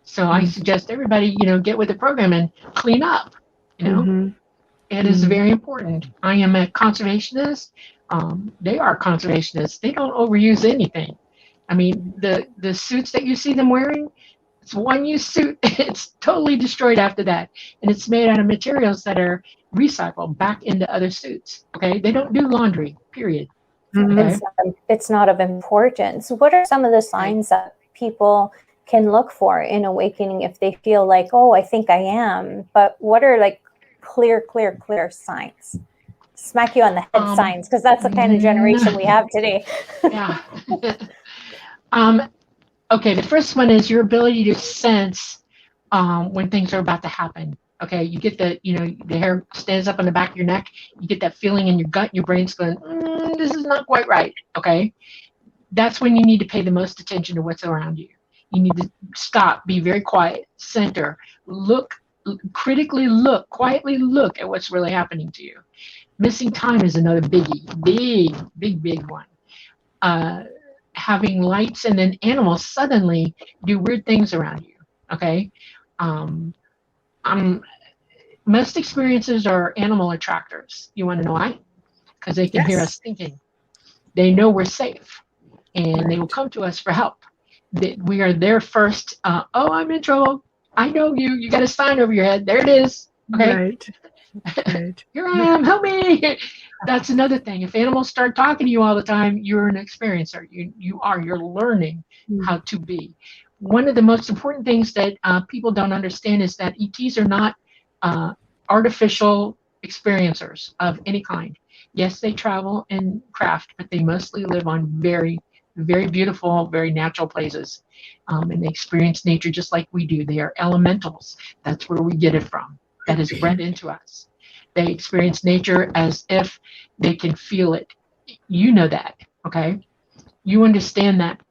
So I suggest everybody, get with the program and clean up. It is very important. I am a conservationist. They are conservationists. They don't overuse anything. I mean, the suits that you see them wearing, it's one-use suit. It's totally destroyed after that. And it's made out of materials that are recycled back into other suits. Okay? They don't do laundry, period. Okay. It's not of importance. What are some of the signs that people can look for in awakening if they feel like, oh, I think I am? But what are clear signs? Smack you on the head signs, because that's the kind of generation we have today. Okay, the first one is your ability to sense when things are about to happen. Okay, you get the hair stands up on the back of your neck. You get that feeling in your gut. Your brain's going, this is not quite right. Okay, that's when you need to pay the most attention to what's around you. You need to stop, be very quiet, center, look, critically look, quietly look at what's really happening to you. Missing time is another biggie, big one. having lights, and then animals suddenly do weird things around you. Okay. Most experiences are animal attractors. You want to know why? Because they can hear us thinking. They know we're safe, and they will come to us for help. That we are their first. Oh, I'm in trouble. I know you. You got a sign over your head. There it is. Okay. Right. Here I am. Help me. That's another thing. If animals start talking to you all the time, you're an experiencer. You're learning how to be. One of the most important things that people don't understand is that ETs are not artificial experiencers of any kind. Yes, they travel in craft, but they mostly live on very, very beautiful, very natural places. And they experience nature just like we do. They are elementals. That's where we get it from. That is bred into us. They experience nature as if they can feel it. You know that, okay? You understand that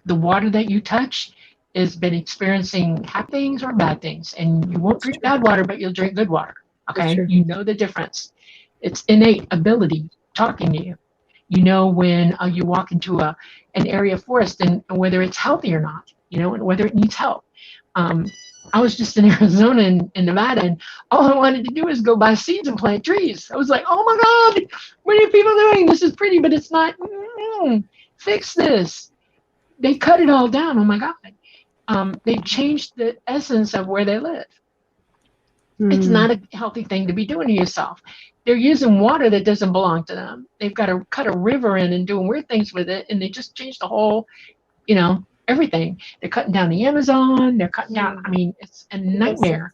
the water that you touch has been experiencing happy things or bad things, and you won't drink bad water, but you'll drink good water, okay? You know the difference. It's innate ability talking to you. You know when you walk into an area of forest and whether it's healthy or not, and whether it needs help. I was just in Arizona and Nevada, and all I wanted to do was go buy seeds and plant trees. I was like, oh my God, what are people doing? This is pretty, but it's not. Fix this. They cut it all down. Oh my God. They've changed the essence of where they live. It's not a healthy thing to be doing to yourself. They're using water that doesn't belong to them. They've got to cut a river in and doing weird things with it, and they just changed the whole, everything. They're cutting down the Amazon. They're cutting down. I mean, it's a nightmare.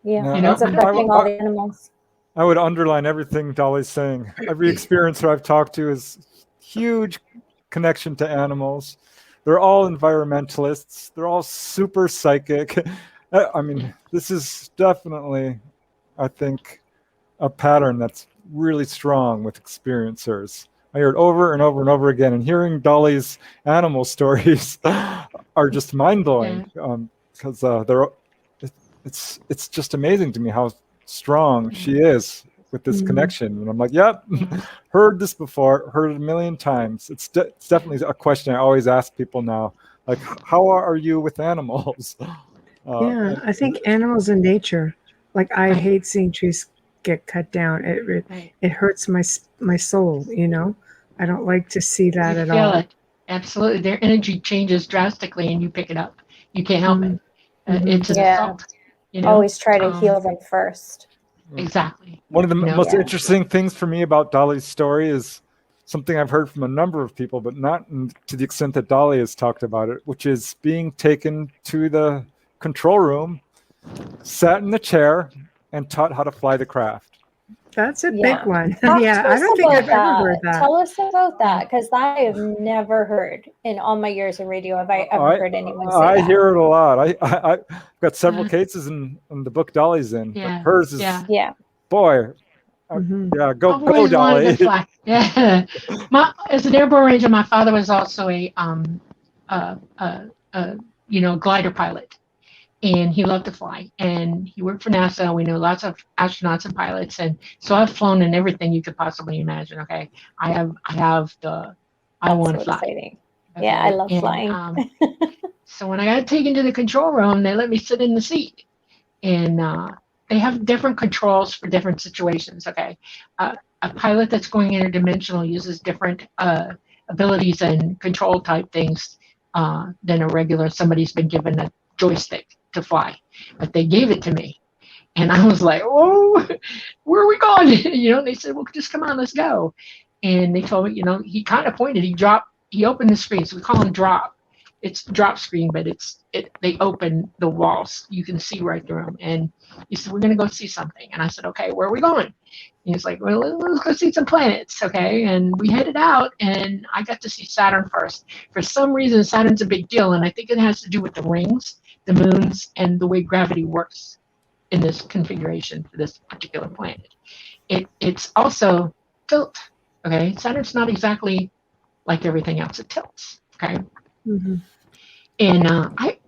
It's affecting all the animals. I would underline everything Dolly's saying. Every experiencer I've talked to is huge connection to animals. They're all environmentalists. They're all super psychic. I mean, this is definitely, I think, a pattern that's really strong with experiencers. I hear it over and over and over again, and hearing Dolly's animal stories are just mind-blowing because it's just amazing to me how strong she is with this connection. And I'm like, yep, heard this before, heard it a million times. It's definitely a question I always ask people now, like, how are you with animals? I think animals in nature, like I hate seeing trees get cut down. It hurts my soul, I don't like to see that at all. It. Absolutely. Their energy changes drastically and you pick it up. You can't help it. It's an assault. Always try to heal them first. Exactly. One of the most interesting things for me about Dolly's story is something I've heard from a number of people, but not to the extent that Dolly has talked about it, which is being taken to the control room, sat in the chair, and taught how to fly the craft. That's a big one. I don't think I've ever heard that. Tell us about that, because I have never heard in all my years in radio have I ever heard anyone say that. I hear it a lot. I've got several cases in the book Dolly's in, but hers is boy. Go Dolly. Yeah. As an airborne ranger, my father was also a glider pilot. And he loved to fly, and he worked for NASA. We know lots of astronauts and pilots, and so I've flown in everything you could possibly imagine. Okay, I want to fly. Exciting. Okay? Yeah, I love flying. So when I got taken to the control room, they let me sit in the seat, and they have different controls for different situations. Okay, a pilot that's going interdimensional uses different abilities and control type things than a regular. Somebody's been given a joystick to fly, but they gave it to me, and I was like, "Oh, where are we going?" They said, "Well, just come on, let's go." And they told me, he kind of pointed. He opened the screen, so we call them drop. It's drop screen, but they open the walls. You can see right through them. And he said, "We're gonna go see something." And I said, "Okay, where are we going?" And he's like, "Well, let's go see some planets." Okay, and we headed out, and I got to see Saturn first. For some reason, Saturn's a big deal, and I think it has to do with the rings, the moons, and the way gravity works in this configuration for this particular planet. It's also tilt. Okay, Saturn's not exactly like everything else. It tilts. Okay. And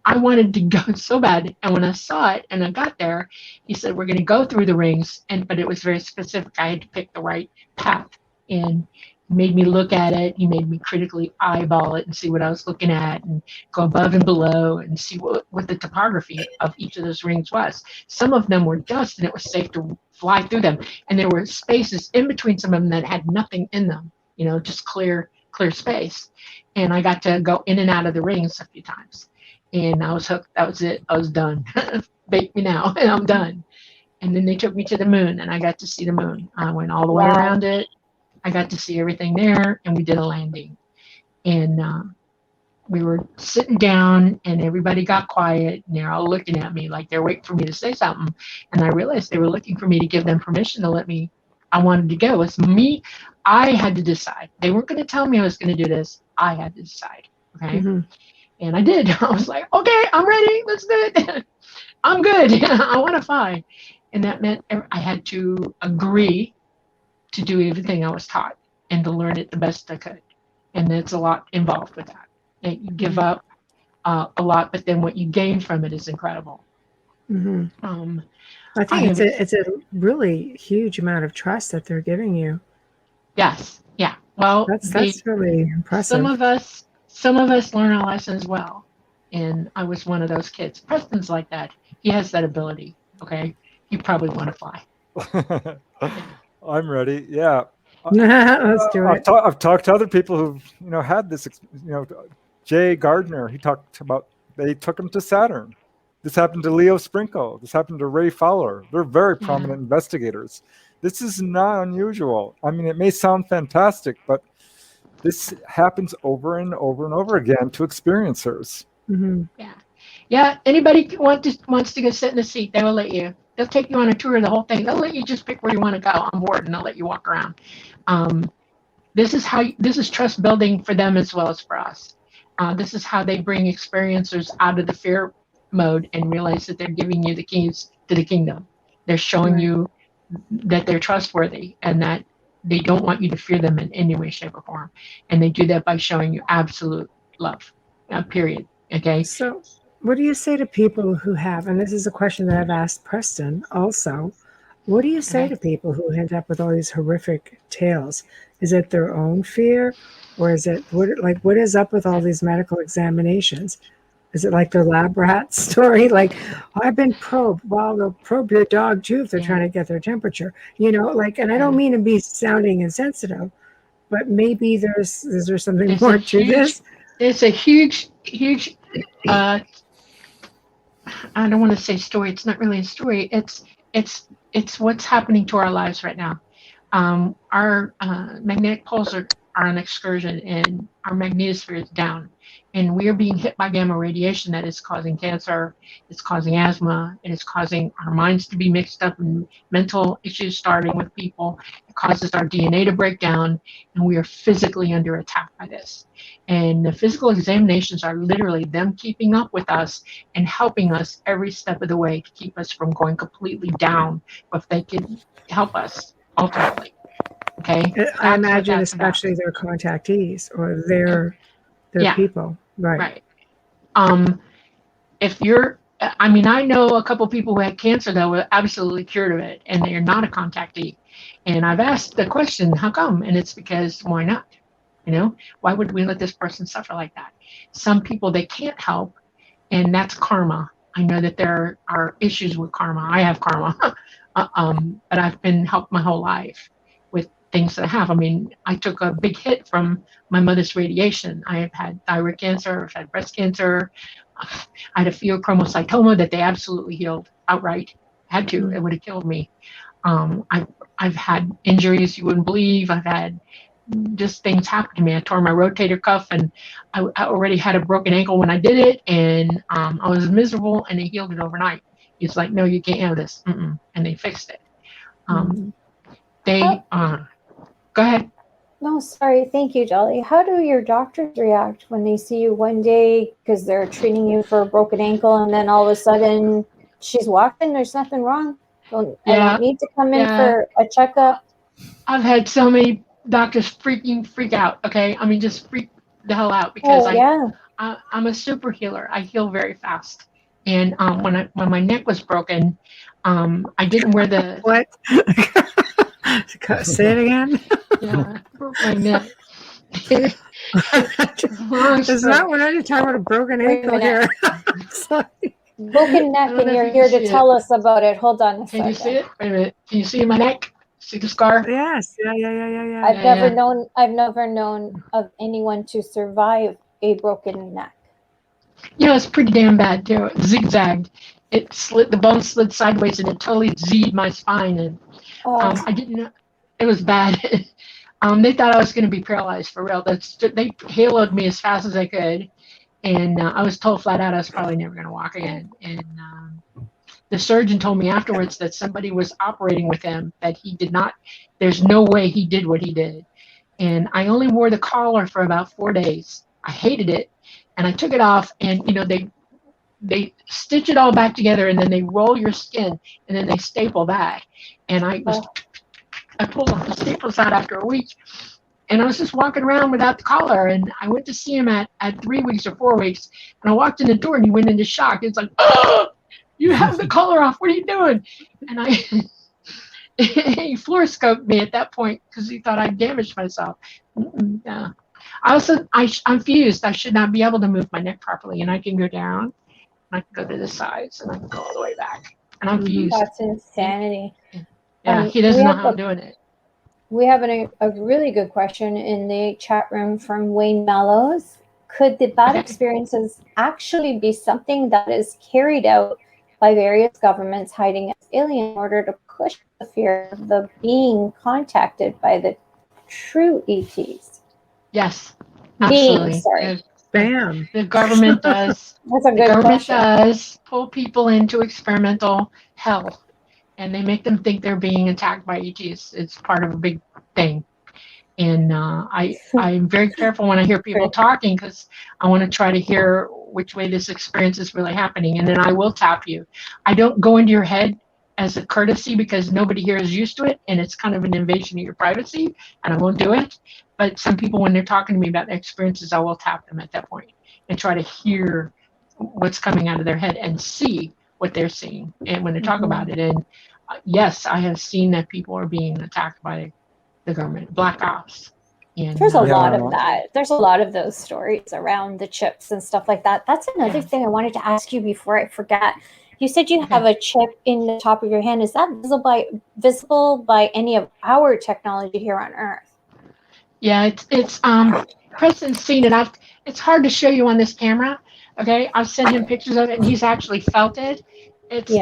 I wanted to go so bad, and when I saw it and I got there, he said, "We're going to go through the rings," but it was very specific. I had to pick the right path, and made me look at it. He made me critically eyeball it and see what I was looking at, and go above and below and see what the topography of each of those rings was. Some of them were dust, and it was safe to fly through them. And there were spaces in between some of them that had nothing in them, just clear space. And I got to go in and out of the rings a few times. And I was hooked. That was it. I was done. Bake me now, and I'm done. And then they took me to the moon, and I got to see the moon. I went all the way around it. I got to see everything there, and we did a landing. And we were sitting down, and everybody got quiet, and they're all looking at me like they're waiting for me to say something. And I realized they were looking for me to give them permission to let me. I wanted to go. It's me. I had to decide. They weren't going to tell me I was going to do this. I had to decide. Okay. Mm-hmm. And I did. I was like, okay, I'm ready. Let's do it. I'm good. I want to fly. And that meant I had to agree to do everything I was taught and to learn it the best I could. And there's a lot involved with that. And you give up a lot, but then what you gain from it is incredible. Mm-hmm. I think it's a really huge amount of trust that they're giving you. Yes. Yeah. Well, that's really impressive. Some of us learn our lessons well. And I was one of those kids. Preston's like that. He has that ability. Okay. You probably want to fly. I'm ready. Yeah. Let's do it. I've talked to other people who've had this. Jay Gardner. He talked about they took him to Saturn. This happened to Leo Sprinkle. This happened to Ray Fowler. They're very prominent investigators. This is not unusual. I mean, it may sound fantastic, but this happens over and over and over again to experiencers. Mm-hmm. Yeah. Anybody wants to go sit in the seat, they will let you. They'll take you on a tour of the whole thing. They'll let you just pick where you want to go on board, and they'll let you walk around. This is trust building for them as well as for us. This is how they bring experiencers out of the fear mode and realize that they're giving you the keys to the kingdom. They're showing you that they're trustworthy and that they don't want you to fear them in any way, shape, or form. And they do that by showing you absolute love, period. Okay. So what do you say to people who have, and this is a question that I've asked Preston also, what do you say to people who end up with all these horrific tales? Is it their own fear, or is it what is up with all these medical examinations? Is it like their lab rat story? Like, I've been probed. Well, they'll probe your dog too if they're trying to get their temperature. And I don't mean to be sounding insensitive, but maybe is there something more to this? It's a huge, I don't want to say story. It's not really a story. It's what's happening to our lives right now. Our magnetic poles are on excursion, and our magnetosphere is down. And we are being hit by gamma radiation that is causing cancer, it's causing asthma, it is causing our minds to be mixed up and mental issues starting with people. It causes our DNA to break down, and we are physically under attack by this. And the physical examinations are literally them keeping up with us and helping us every step of the way to keep us from going completely down, if they can help us ultimately. Okay? I imagine especially their contactees or their people. Right. If you're, I know a couple people who had cancer that were absolutely cured of it, and they are not a contactee. And I've asked the question, how come? And it's because, why not? Why would we let this person suffer like that? Some people they can't help, and that's karma. I know that there are issues with karma. I have karma, but I've been helped my whole life with things that I have. I took a big hit from my mother's radiation. I have had thyroid cancer, I've had breast cancer. I had a pheochromocytoma that they absolutely healed outright. Had to, it would have killed me. I've had injuries you wouldn't believe. I've had just things happen to me. I tore my rotator cuff, and I already had a broken ankle when I did it, and I was miserable, and they healed it overnight. It's like, no, you can't have this. And they fixed it. Go ahead. No, sorry. Thank you, Dolly. How do your doctors react when they see you one day because they're treating you for a broken ankle, and then all of a sudden she's walking, there's nothing wrong? I don't need to come in for a checkup. I've had so many doctors freak out. Okay. Just freak the hell out because I'm a super healer. I heal very fast. And when my neck was broken, I didn't wear the what? Say it again. Yeah, I broke my neck. It's not when I'm talking about a broken ankle here. Broken neck, and you're here to tell us about it. Hold on a second. Can you see it? Wait a minute. Can you see my neck? See the scar? Yes. Yeah. I've never known of anyone to survive a broken neck. It's pretty damn bad too. It zigzagged. It slid. The bone slid sideways, and it totally Z'd my spine. And I didn't know it was bad. They thought I was going to be paralyzed for real. They haloed me as fast as they could, and I was told flat out I was probably never going to walk again. And the surgeon told me afterwards that somebody was operating with him, that he did not. There's no way he did what he did. And I only wore the collar for about 4 days. I hated it, and I took it off. And they stitch it all back together, and then they roll your skin, and then they staple that. And I pulled the staples out after a week, and I was just walking around without the collar. And I went to see him at 3 weeks or 4 weeks, and I walked in the door, and he went into shock. It's like, oh, you have the collar off. What are you doing? And he floor scoped me at that point because he thought I damaged myself. Yeah. I'm fused. I should not be able to move my neck properly, and I can go down, and I can go to the sides, and I can go all the way back. And I'm fused. That's insanity. Yeah, he doesn't know how I'm doing it. We have a really good question in the chat room from Wayne Mellows. Could the bad experiences actually be something that is carried out by various governments hiding as alien in order to push the fear of the being contacted by the true ETs? Yes, absolutely. Bam. The government does. That's a good government question. does pull people into experimental hell, and they make them think they're being attacked by ETs. It's part of a big thing. And I'm very careful when I hear people talking, because I want to try to hear which way this experience is really happening. And then I will tap you. I don't go into your head as a courtesy, because nobody here is used to it, and it's kind of an invasion of your privacy, and I won't do it. But some people, when they're talking to me about their experiences, I will tap them at that point and try to hear what's coming out of their head and see what they're seeing, and when they talk about it. And yes, I have seen that people are being attacked by the government, black ops. And there's a lot of that. There's a lot of those stories around the chips and stuff like that. That's another thing I wanted to ask you before I forget. You said you have a chip in the top of your hand. Is that visible by any of our technology here on Earth? Yeah, it's Preston's seen it. It's hard to show you on this camera. Okay, I've sent him pictures of it, and he's actually felt it. It's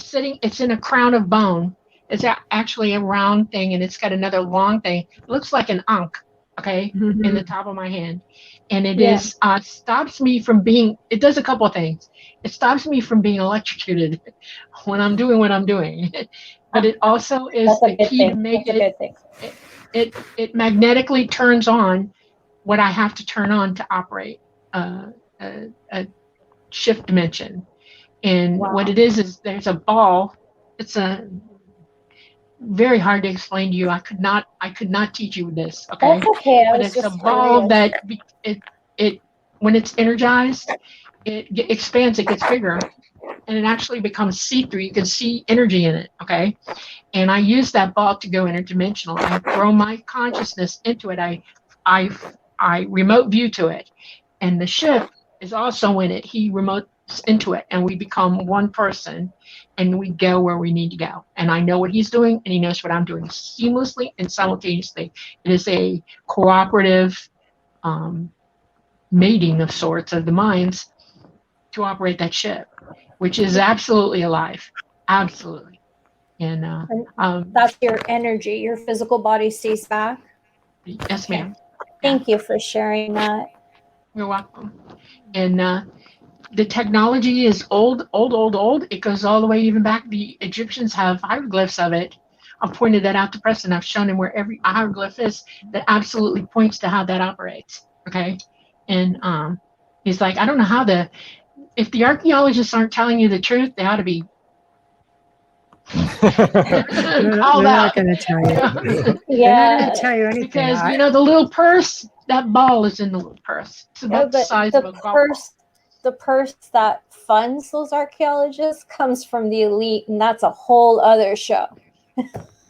sitting. It's in a crown of bone. It's actually a round thing, and it's got another long thing. It looks like an ankh. Okay, in the top of my hand, and it is stops me from being. It does a couple of things. It stops me from being electrocuted when I'm doing what I'm doing, but it also is the key to make it magnetically turns on what I have to turn on to operate a shift dimension. And what it is there's a ball. It's a very hard to explain to you. I could not teach you this. Okay. That's okay. But it's a ball that it when it's energized, it expands. It gets bigger, and it actually becomes see-through. You can see energy in it. Okay. And I use that ball to go interdimensional. I throw my consciousness into it. I remote view to it, and the ship is also in it. He remotes into it, and we become one person, and we go where we need to go. And I know what he's doing, and he knows what I'm doing, seamlessly and simultaneously. It is a cooperative mating of sorts of the minds to operate that ship, which is absolutely alive, absolutely. And that's your energy. Your physical body stays back. Yes, ma'am. Thank you for sharing that. You're welcome. And the technology is old. It goes all the way even back. The Egyptians have hieroglyphs of it. I've pointed that out to Preston. I've shown him where every hieroglyph is that absolutely points to how that operates. Okay. And he's like, I don't know how if the archaeologists aren't telling you the truth, they ought to be they're not going to tell you. They're not going to tell you anything. Because the little purse, that ball is in the little purse. It's about the size of a golf ball. The purse that funds those archaeologists comes from the elite, and that's a whole other show.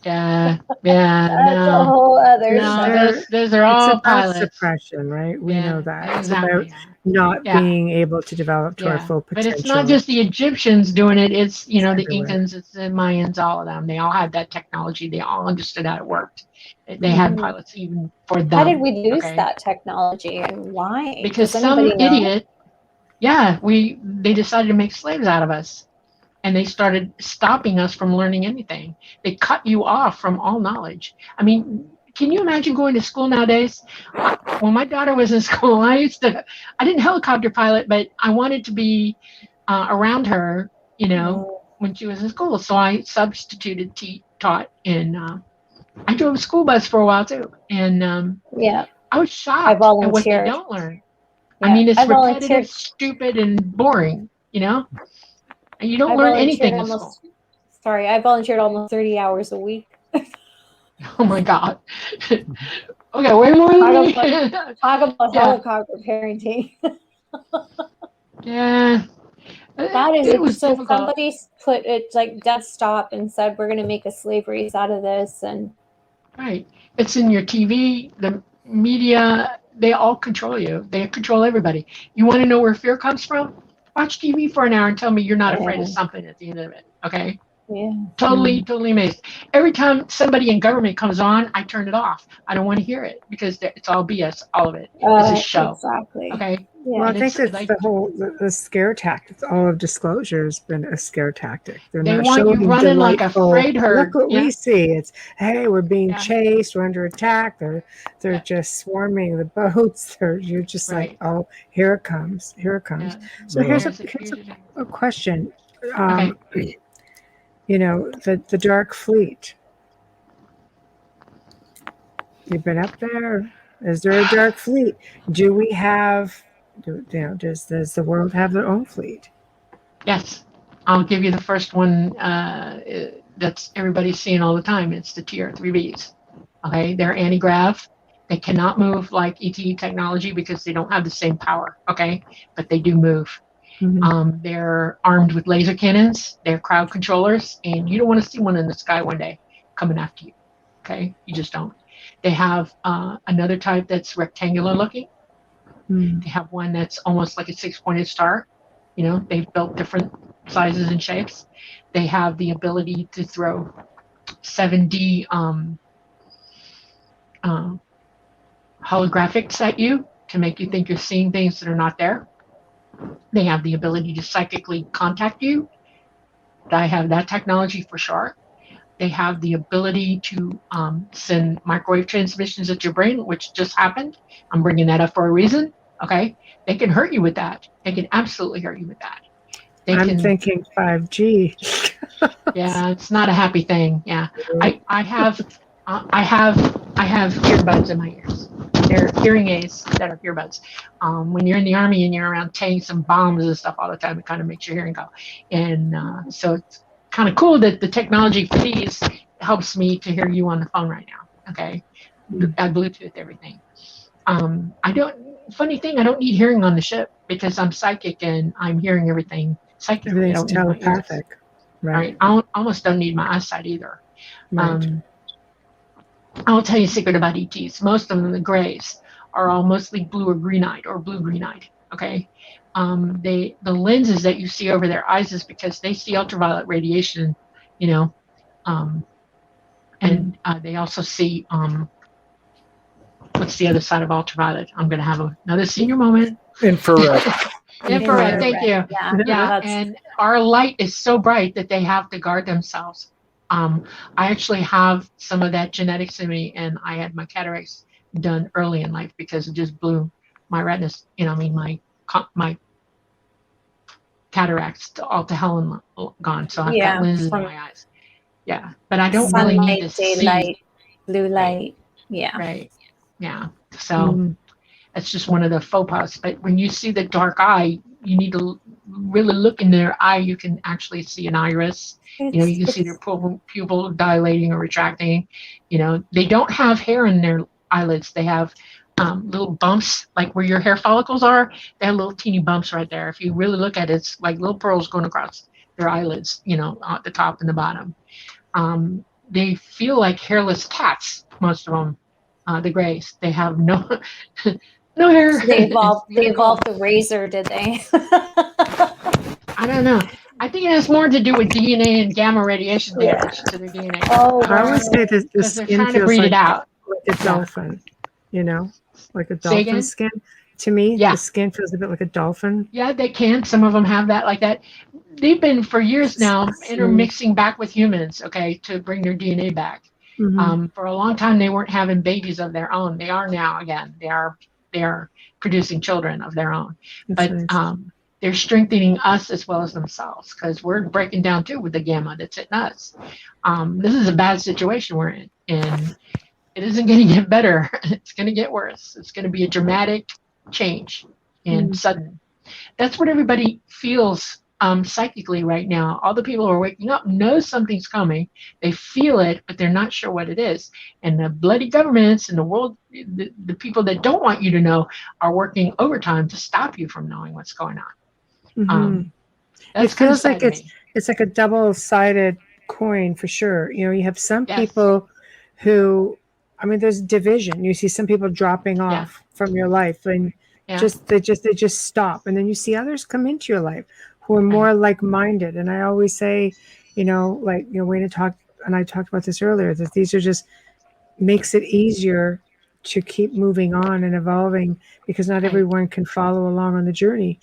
Yeah. That's a whole other show. Those are all about pilots. suppression, right? We know that. Exactly. It's about not being able to develop to our full potential. But it's not just the Egyptians doing it. It's, the everywhere. Incans, it's the Mayans, all of them. They all had that technology. They all understood how it worked. They had pilots even for them. How did we lose that technology and why? Because some idiot, they decided to make slaves out of us. And they started stopping us from learning anything. They cut you off from all knowledge. I mean, can you imagine going to school nowadays? When my daughter was in school, I didn't helicopter pilot, but I wanted to be around her, when she was in school. So I substituted taught and I drove a school bus for a while too. And I was shocked at what they don't learn. Yeah. I mean, it's repetitive, stupid, and boring, And you don't learn anything in school. Sorry, I volunteered almost 30 hours a week. Oh my God. Okay, way more than me. Talk about helicopter parenting. Yeah. That is it was so difficult. Somebody put it like dead stop and said we're gonna make a slave race out of this and right. It's in your TV, the media, they all control you. They control everybody. You want to know where fear comes from? Watch TV for an hour and tell me you're not afraid of something at the end of it. Okay? Yeah. Totally amazed. Every time somebody in government comes on, I turn it off. I don't want to hear it because it's all BS, all of it. It's a show. Exactly. Okay? Yeah. Well, I think that's the scare tactic. All of disclosure has been a scare tactic. They want you running like a afraid herd. Look what we see. It's, hey, we're being chased. We're under attack. They're just swarming the boats. You're just like, oh, here it comes. Here it comes. Yeah. So here's a question. The Dark Fleet. You've been up there. Is there a Dark Fleet? Do we have? Does the world have their own fleet? Yes, I'll give you the first one that's everybody's seeing all the time. It's the TR-3Bs. Okay, they're anti-grav. They cannot move like ET technology because they don't have the same power. Okay, but they do move. Mm-hmm. They're armed with laser cannons. They're crowd controllers, and you don't want to see one in the sky one day coming after you. Okay, you just don't. They have another type that's rectangular looking. They have one that's almost like a 6-pointed star. They've built different sizes and shapes. They have the ability to throw 7D holographics at you to make you think you're seeing things that are not there. They have the ability to psychically contact you. I have that technology for sure. They have the ability to send microwave transmissions at your brain, which just happened. I'm bringing that up for a reason. Okay, they can hurt you with that. They can absolutely hurt you with that. I'm thinking 5G. Yeah, it's not a happy thing. Yeah, I have earbuds in my ears. They're hearing aids that are earbuds. When you're in the Army and you're around tanks and bombs and stuff all the time, it kind of makes your hearing go. And so it's kind of cool that the technology for these helps me to hear you on the phone right now. Okay, I Bluetooth everything. Funny thing, I don't need hearing on the ship because I'm psychic and I'm hearing everything psychically. Everything's telepathic. Right. I almost don't need my eyesight either. Right. I'll tell you a secret about ETs. Most of them, the grays, are all mostly blue or green-eyed or blue-green-eyed. Okay. The lenses that you see over their eyes is because they see ultraviolet radiation, and they also see what's the other side of ultraviolet? I'm going to have another senior moment. Infrared. Infrared. Thank you. Yeah. And our light is so bright that they have to guard themselves. I actually have some of that genetics in me, and I had my cataracts done early in life because it just blew my retinas. My cataracts all to hell and gone. So I've got lenses in my eyes. Yeah, but I don't really need to see daylight, blue light. Yeah. Right. Yeah. So it's just one of the faux pas. But when you see the dark eye, you need to really look in their eye. You can actually see an iris. You can see their pupil dilating or retracting. They don't have hair in their eyelids. They have little bumps, like where your hair follicles are. They have little teeny bumps right there. If you really look at it, it's like little pearls going across their eyelids, at the top and the bottom. they feel like hairless cats. Most of them, the grays, they have no no hair. So they evolved the razor, did they? I don't know. I think it has more to do with DNA and gamma radiation damage to their DNA. Oh, I would say that the they're skin trying to feels breed like it out. a dolphin, you know, like a Say dolphin again? skin. To me, Yeah. the skin feels a bit like a dolphin. Yeah, they can. Some of them have that like that. They've been for years now intermixing back with humans, okay, to bring their DNA back. Mm-hmm. For a long time, they weren't having babies of their own. They are now again. They are producing children of their own. That's But nice. they're strengthening us as well as themselves because we're breaking down too with the gamma that's hitting us. This is a bad situation we're in, and it isn't going to get better. It's going to get worse. It's going to be a dramatic change and sudden. That's what everybody feels psychically right now. All the people who are waking up know something's coming. They feel it, but they're not sure what it is. And the bloody governments and the world, the people that don't want you to know, are working overtime to stop you from knowing what's going on. It feels like it's like a double-sided coin for sure. You know, you have some people who, I mean, there's division. You see some people dropping off from your life, and they just stop, and then you see others come into your life who are more like-minded. And I always say, you know, like, you know, Wayne talked, and I talked about this earlier, that these are just makes it easier to keep moving on and evolving, because not everyone can follow along on the journey.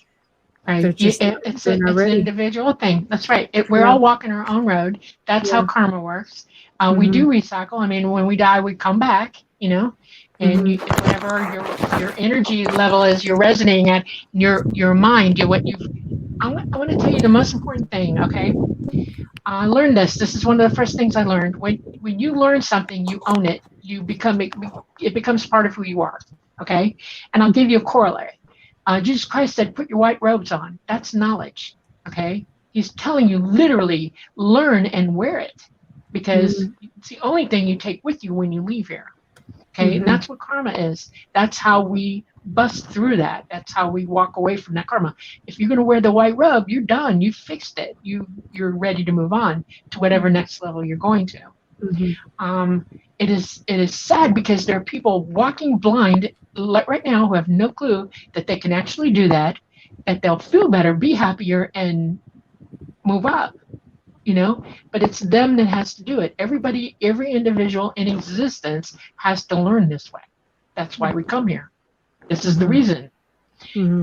Right. It's an individual thing. That's right. We're all walking our own road. That's how karma works. We do recycle. I mean, when we die, we come back, you know, and whatever your energy level is, you're resonating at your mind. I want to tell you the most important thing. Okay. I learned this. This is one of the first things I learned. When you learn something, you own it. It becomes part of who you are. Okay. And I'll give you a corollary. Jesus Christ said, put your white robes on. That's knowledge, okay? He's telling you literally learn and wear it, because it's the only thing you take with you when you leave here, okay? And that's what karma is. That's how we bust through that. That's how we walk away from that karma. If you're going to wear the white robe, you're done. You fixed it. You're ready to move on to whatever next level you're going to. It is sad because there are people walking blind right now who have no clue that they can actually do that they'll feel better, be happier, and move up, you know, but it's them that has to do it. Every individual in existence has to learn this way. That's why we come here. This is the reason.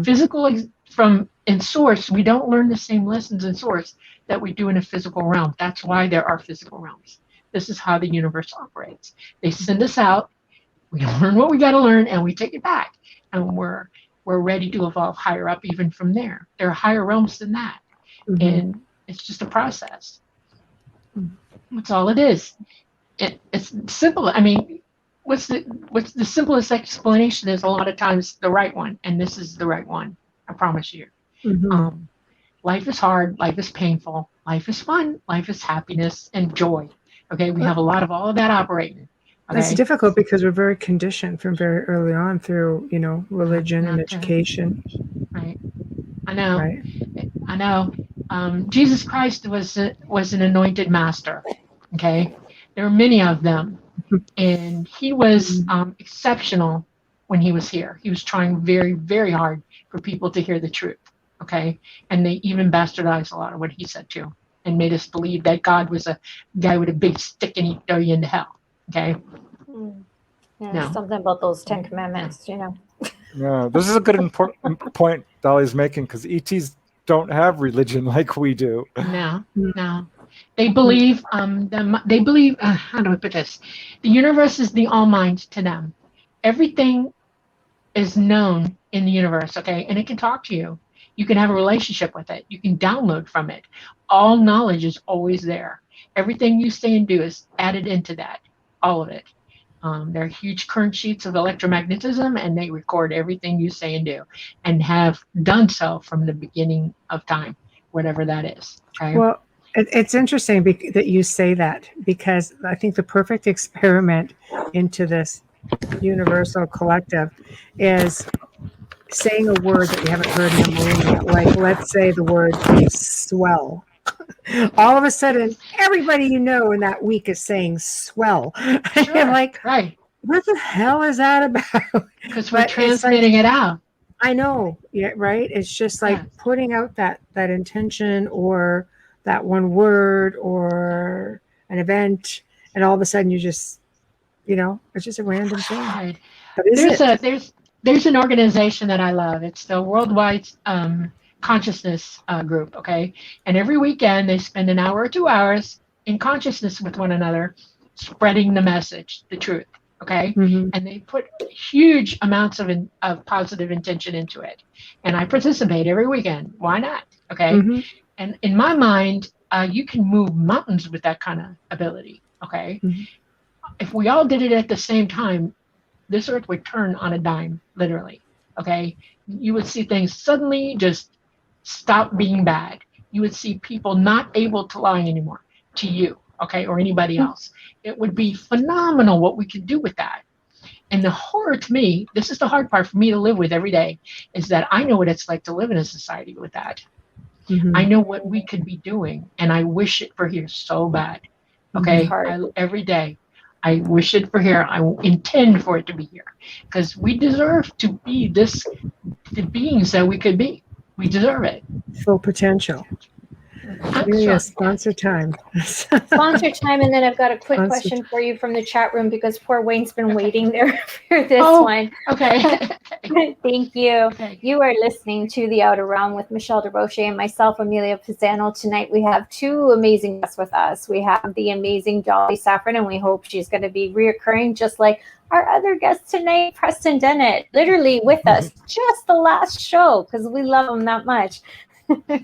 Physical in source, we don't learn the same lessons in source that we do in a physical realm. That's why there are physical realms. This is how the universe operates. They send us out, we learn what we got to learn, and we take it back. And we're ready to evolve higher up even from there. There are higher realms than that. And it's just a process. That's all it is. It's simple. I mean, what's the simplest explanation is a lot of times the right one, and this is the right one. I promise you. Life is hard. Life is painful. Life is fun. Life is happiness and joy. Okay, we have a lot of all of that operating. Okay? That's difficult because we're very conditioned from very early on through, you know, religion and education. Right. I know. Right. I know. Jesus Christ was an anointed master. Okay, there are many of them, and he was exceptional when he was here. He was trying very, very hard for people to hear the truth. Okay, and they even bastardized a lot of what he said too, and made us believe that God was a guy with a big stick and he'd throw you into hell. Okay. Something about those 10 commandments, you know. Yeah, this is a good important point Dolly's making, because ETs don't have religion like we do. No. They believe. They believe. How do I put this? The universe is the all mind to them. Everything is known in the universe. Okay, and it can talk to you. You can have a relationship with it. You can download from it. All knowledge is always there. Everything you say and do is added into that. All of it. There are huge current sheets of electromagnetism, and they record everything you say and do, and have done so from the beginning of time, whatever that is. Okay? Well, it's interesting that you say that, because I think the perfect experiment into this universal collective is saying a word that you haven't heard in a millennia. Like, let's say the word swell. all of a sudden, everybody you know in that week is saying swell. Sure, I'm like, right. What the hell is that about? Because we're transmitting it out. I know, yeah, right? It's just like putting out that intention or that one word or an event, and all of a sudden you just, it's just a random thing. Right. But there's an organization that I love. It's the Worldwide Consciousness Group, okay? And every weekend they spend an hour or 2 hours in consciousness with one another, spreading the message, the truth, okay? Mm-hmm. And they put huge amounts of positive intention into it. And I participate every weekend. Why not? Okay? Mm-hmm. And in my mind, you can move mountains with that kind of ability, okay? Mm-hmm. If we all did it at the same time, this earth would turn on a dime, literally, okay? You would see things suddenly just stop being bad. You would see people not able to lie anymore to you, okay, or anybody else. It would be phenomenal what we could do with that. And the horror to me, this is the hard part for me to live with every day, is that I know what it's like to live in a society with that. Mm-hmm. I know what we could be doing, and I wish it for here so bad, okay? Every day. I wish it for here. I intend for it to be here because we deserve to be the beings that we could be. We deserve it. Full potential. Yeah, sponsor time. Sponsor time, and then I've got a quick question for you from the chat room because poor Wayne's been waiting there for this one. Okay. Thank you. Okay. You are listening to The Outer Realm with Michelle Desrochers and myself, Amelia Pisano. Tonight we have two amazing guests with us. We have the amazing Dolly Safran, and we hope she's going to be reoccurring just like our other guest tonight, Preston Dennett, literally with us just the last show because we love him that much.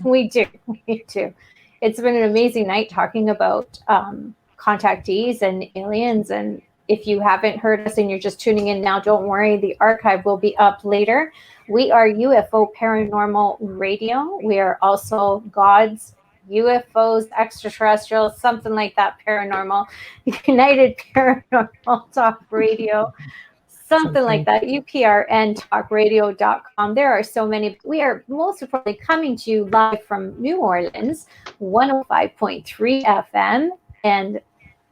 We do. It's been an amazing night talking about contactees and aliens. And if you haven't heard us and you're just tuning in now, don't worry. The archive will be up later. We are UFO Paranormal Radio. We are also God's UFOs, extraterrestrials, something like that, paranormal, United Paranormal Talk Radio. Something like that, uprntalkradio.com. There are so many. We are most importantly coming to you live from New Orleans, 105.3 FM, and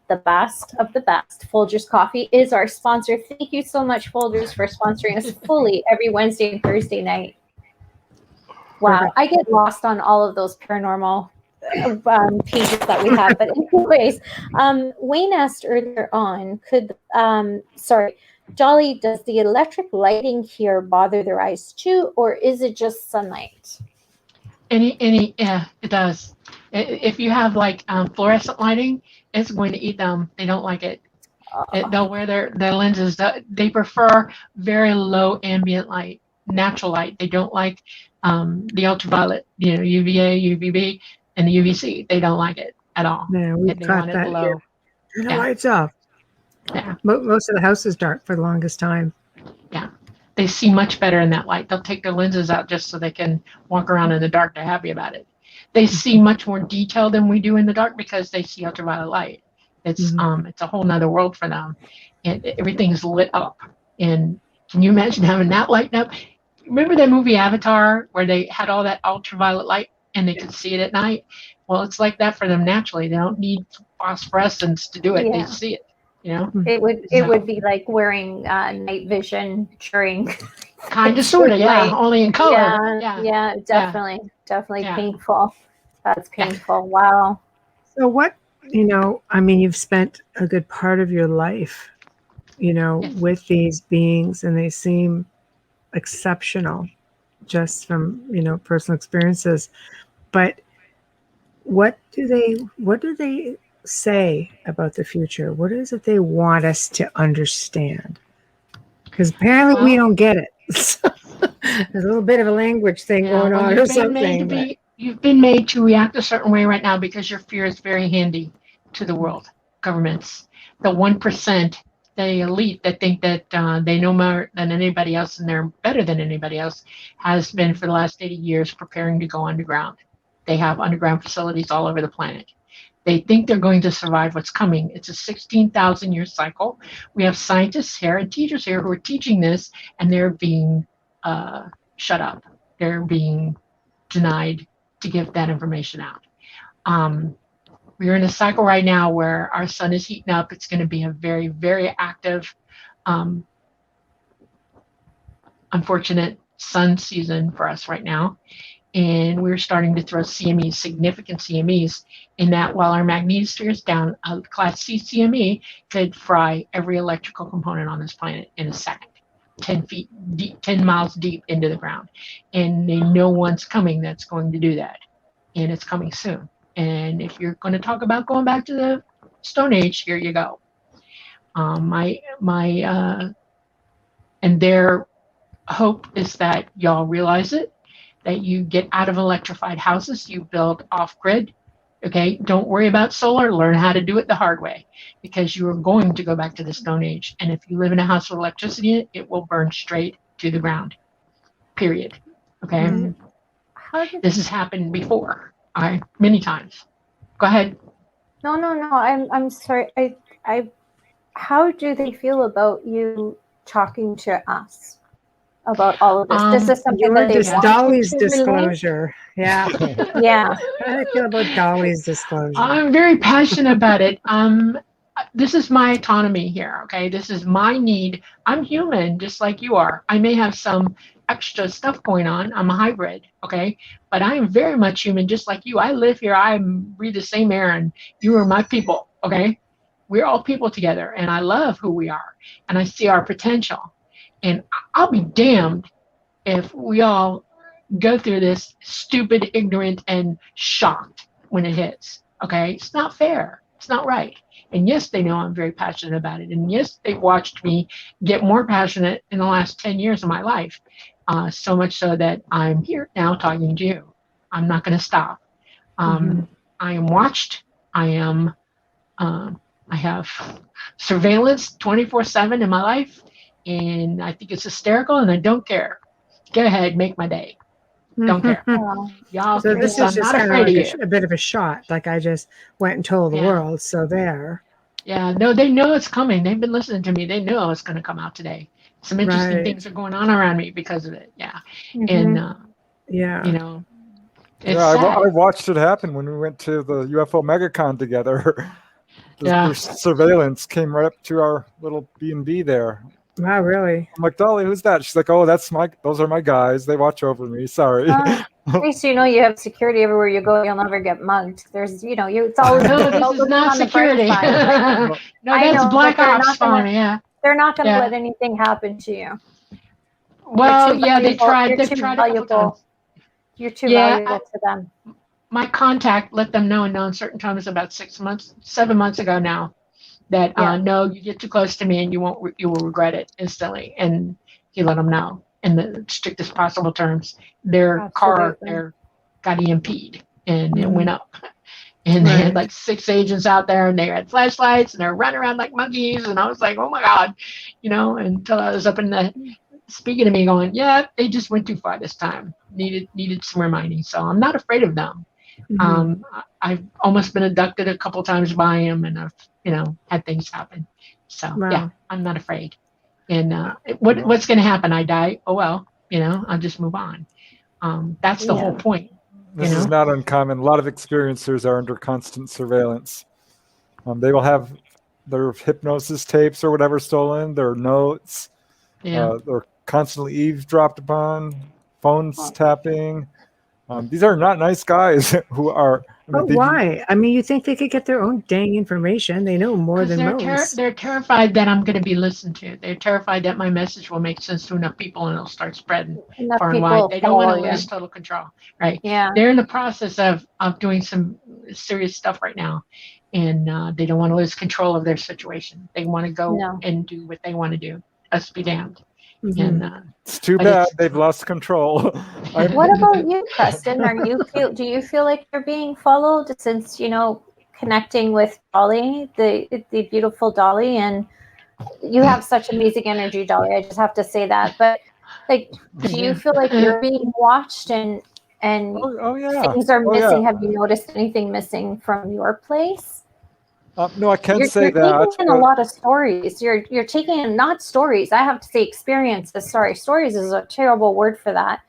the best of the best. Folgers Coffee is our sponsor. Thank you so much, Folgers, for sponsoring us fully every Wednesday and Thursday night. Wow, I get lost on all of those paranormal pages that we have. But anyways, Wayne asked earlier on, Dolly, does the electric lighting here bother their eyes too, or is it just sunlight? Yeah, it does. If you have like fluorescent lighting, it's going to eat them. They don't like it. They'll wear their lenses. They prefer very low ambient light, natural light. They don't like the ultraviolet, UVA, UVB, and the UVC. They don't like it at all. Yeah, we've got that low. Turn the lights off. Yeah. Most of the house is dark for the longest time. Yeah. They see much better in that light. They'll take their lenses out just so they can walk around in the dark. They're happy about it. They see much more detail than we do in the dark because they see ultraviolet light. It's a whole nother world for them. And everything's lit up. And can you imagine having that light up? Remember that movie Avatar where they had all that ultraviolet light and they could see it at night? Well, it's like that for them naturally. They don't need phosphorescence to do it. Yeah. They see it. It would be like wearing night vision during kind of sort of only in color. Yeah, definitely painful. That's painful. Wow. So what you've spent a good part of your life with these beings, and they seem exceptional just from personal experiences, but what do they say about the future? What is it they want us to understand? Because apparently we don't get it. There's a little bit of a language thing going on or something. You've been made to react a certain way right now because your fear is very handy to the world governments. The 1%, the elite that think that they know more than anybody else and they're better than anybody else, has been for the last 80 years preparing to go underground. They have underground facilities all over the planet. They think they're going to survive what's coming. It's a 16,000-year cycle. We have scientists here and teachers here who are teaching this, and they're being shut up. They're being denied to give that information out. We're in a cycle right now where our sun is heating up. It's going to be a very, very active, unfortunate sun season for us right now. And we're starting to throw CMEs, significant CMEs, in that while our magnetosphere is down, a Class C CME could fry every electrical component on this planet in a second, 10 feet deep, 10 miles deep into the ground. And they know one's coming that's going to do that. And it's coming soon. And if you're going to talk about going back to the Stone Age, here you go. And their hope is that y'all realize it, that you get out of electrified houses, you build off-grid. Okay, don't worry about solar, learn how to do it the hard way, because you are going to go back to the Stone Age. And if you live in a house with electricity, it will burn straight to the ground, period. Okay, this has happened before, many times. Go ahead. No, I'm sorry. How do they feel about you talking to us about all of this? This is something that they want Dolly's to disclosure. Yeah. Yeah. How do you feel about Dolly's disclosure? I'm very passionate about it. This is my autonomy here, okay? This is my need. I'm human, just like you are. I may have some extra stuff going on. I'm a hybrid, okay? But I am very much human, just like you. I live here. I breathe the same air, and you are my people, okay? We're all people together, and I love who we are, and I see our potential. And I'll be damned if we all go through this stupid, ignorant, and shocked when it hits, okay? It's not fair. It's not right. And yes, they know I'm very passionate about it. And yes, they've watched me get more passionate in the last 10 years of my life. So much so that I'm here now talking to you. I'm not going to stop. I am watched. I have surveillance 24/7 in my life. And I think it's hysterical, and I don't care. Go ahead, make my day. Don't care. Y'all, so this is just kind of like a bit of a shot. Like I just went and told the world. So there. Yeah, no, they know it's coming. They've been listening to me. They know it's going to come out today. Some interesting things are going on around me because of it. Yeah. And, you know, it's I watched it happen when we went to the UFO MegaCon together. The surveillance came right up to our little B&B there. Wow, really? I'm like, Dolly, who's that? She's like, oh, those are my guys. They watch over me. Sorry. At least you know you have security everywhere you go. You'll never get mugged. There's, it's always no, this is not security. No, that's Black Ops phone. Yeah, they're not going to let anything happen to you. Well, they tried. They've tried a couple times. You're too valuable to them. My contact let them know in certain times about 7 months ago now. That no, you get too close to me and you will regret it instantly. And he let them know in the strictest possible terms. Their car got EMP'd and it went up. And they had like 6 agents out there, and they had flashlights, and they're running around like monkeys. And I was like, oh my God, until I was up in the speaking to me going, yeah, they just went too far this time. Needed some reminding. So I'm not afraid of them. I've almost been abducted a couple times by him, and I've had things happen. So yeah, I'm not afraid. And what's going to happen? I die. Oh well, I'll just move on. That's the whole point. This is not uncommon. A lot of experiencers are under constant surveillance. They will have their hypnosis tapes or whatever stolen, their notes. They're constantly eavesdropped upon, phones tapping. These are not nice guys who are. Why? I mean, you think they could get their own dang information? They know more than most. They're terrified that I'm going to be listened to. They're terrified that my message will make sense to enough people and it'll start spreading far and wide. They don't want to lose total control, right? Yeah. They're in the process of doing some serious stuff right now, and they don't want to lose control of their situation. They want to go and do what they want to do. Us be damned. And it's too bad they've lost control. What about you, Preston? Do you feel like you're being followed since connecting with Dolly, the beautiful Dolly, and you have such amazing energy, Dolly. I just have to say that. But do you feel like you're being watched and things are missing? Have you noticed anything missing from your place? No, I can't say that. You're taking in a lot of stories. You're taking in not stories. I have to say experiences. Sorry, stories is a terrible word for that.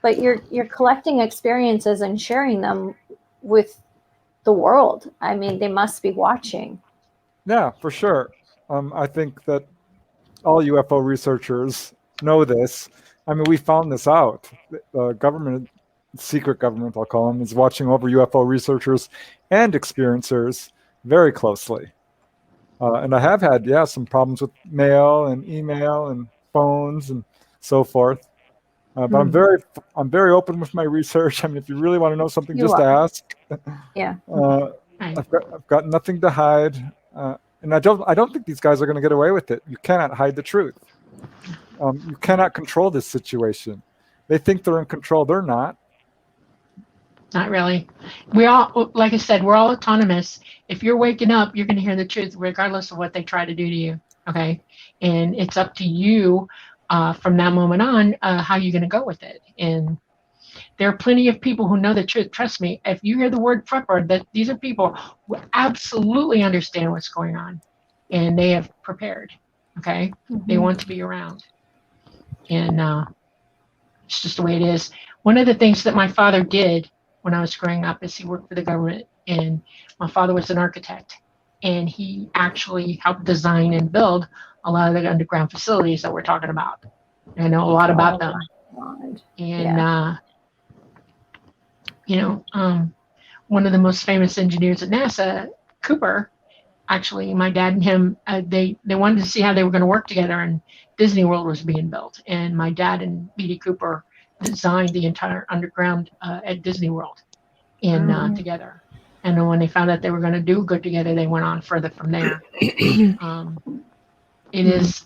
But you're collecting experiences and sharing them with the world. I mean, they must be watching. Yeah, for sure. I think that all UFO researchers know this. I mean, we found this out. The government, secret government, I'll call them, is watching over UFO researchers and experiencers very closely. And I have had, some problems with mail and email and phones and so forth. But I'm very open with my research. I mean, if you really want to know something, ask. Yeah. I've got nothing to hide, and I don't think these guys are going to get away with it. You cannot hide the truth. You cannot control this situation. They think they're in control. They're not. Not really. We all, like I said, we're all autonomous. If you're waking up, you're going to hear the truth regardless of what they try to do to you. Okay. And it's up to you from that moment on how you're going to go with it. And there are plenty of people who know the truth. Trust me, if you hear the word prepper, that these are people who absolutely understand what's going on and they have prepared. Okay. They want to be around. And it's just the way it is. One of the things that my father did when I was growing up is he worked for the government, and my father was an architect, and he actually helped design and build a lot of the underground facilities that we're talking about. I know a lot about them. And, one of the most famous engineers at NASA, Cooper, actually, my dad and him, they wanted to see how they were going to work together, and Disney World was being built. And my dad and B.D. Cooper designed the entire underground at Disney World together. And then when they found out they were going to do good together, they went on further from there. It is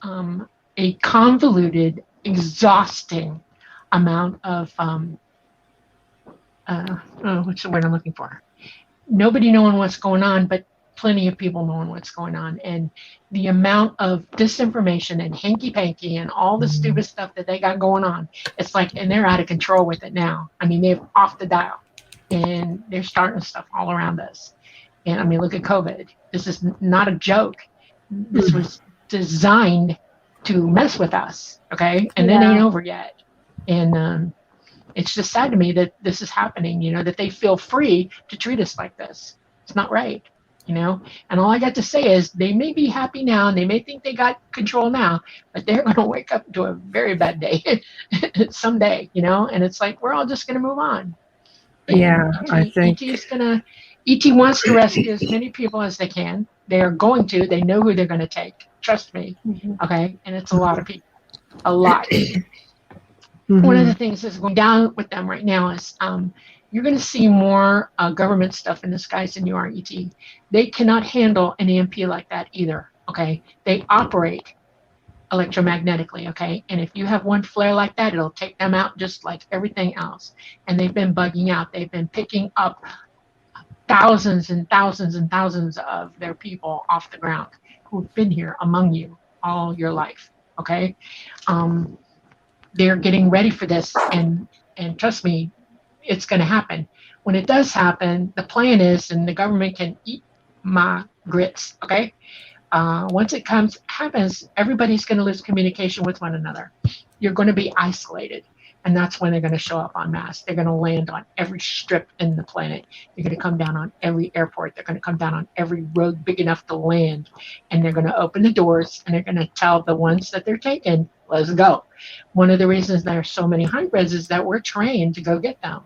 a convoluted, exhausting amount of, what's the word I'm looking for? Nobody knowing what's going on, but plenty of people knowing what's going on. And the amount of disinformation and hanky-panky and all the stupid stuff that they got going on, it's like, and they're out of control with it now. I mean, they're off the dial, and they're starting stuff all around us. And I mean, look at COVID. This is not a joke. This was designed to mess with us, okay? And it ain't over yet. And it's just sad to me that this is happening, that they feel free to treat us like this. It's not right. And all I got to say is they may be happy now and they may think they got control now, but they're going to wake up to a very bad day someday, and it's like, we're all just going to move on. And I think ET wants to rescue as many people as they can. They are going to, they know who they're going to take. Trust me. Okay. And it's a lot of people, a lot. One of the things that's going down with them right now is, you're going to see more government stuff in the skies than you are ET. They cannot handle an EMP like that either, okay? They operate electromagnetically, okay? And if you have one flare like that, it'll take them out just like everything else. And they've been bugging out. They've been picking up thousands and thousands and thousands of their people off the ground who've been here among you all your life, okay? They're getting ready for this, and trust me, it's going to happen. When it does happen, the plan is, and the government can eat my grits, okay? Once it happens, everybody's going to lose communication with one another. You're going to be isolated, and that's when they're going to show up en masse. They're going to land on every strip in the planet. They're going to come down on every airport. They're going to come down on every road big enough to land, and they're going to open the doors, and they're going to tell the ones that they're taking, let's go. One of the reasons there are so many hybrids is that we're trained to go get them.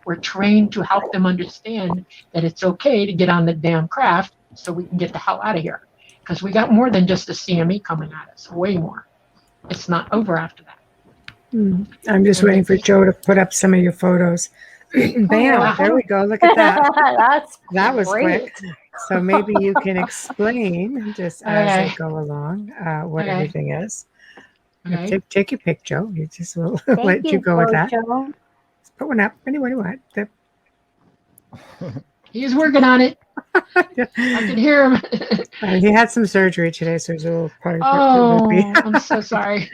We're trained to help them understand that it's okay to get on the damn craft so we can get the hell out of here. Because we got more than just a CME coming at us, way more. It's not over after that. I'm just waiting for Joe to put up some of your photos. Bam, there we go. Look at that. That was quick. So maybe you can explain just as I go along what everything is. Take your pic, Joe. You just will let you go with that. Joe. Put one up. Anyway, what? He's working on it. I can hear him. He had some surgery today, so he's a little part. I'm so sorry.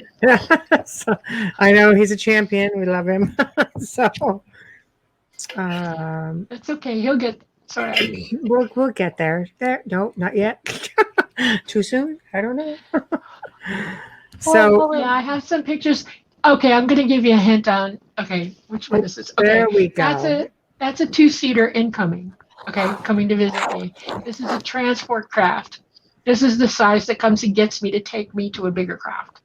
So, I know he's a champion. We love him. So it's okay. He'll get. Sorry. We'll get there. No, not yet. Too soon? I don't know. So I have some pictures. Okay, I'm going to give you a hint on. Okay, which one is this? Okay, there we go. That's a two-seater incoming. okay, coming to visit me. This is a transport craft. This is the size that comes and gets me to take me to a bigger craft.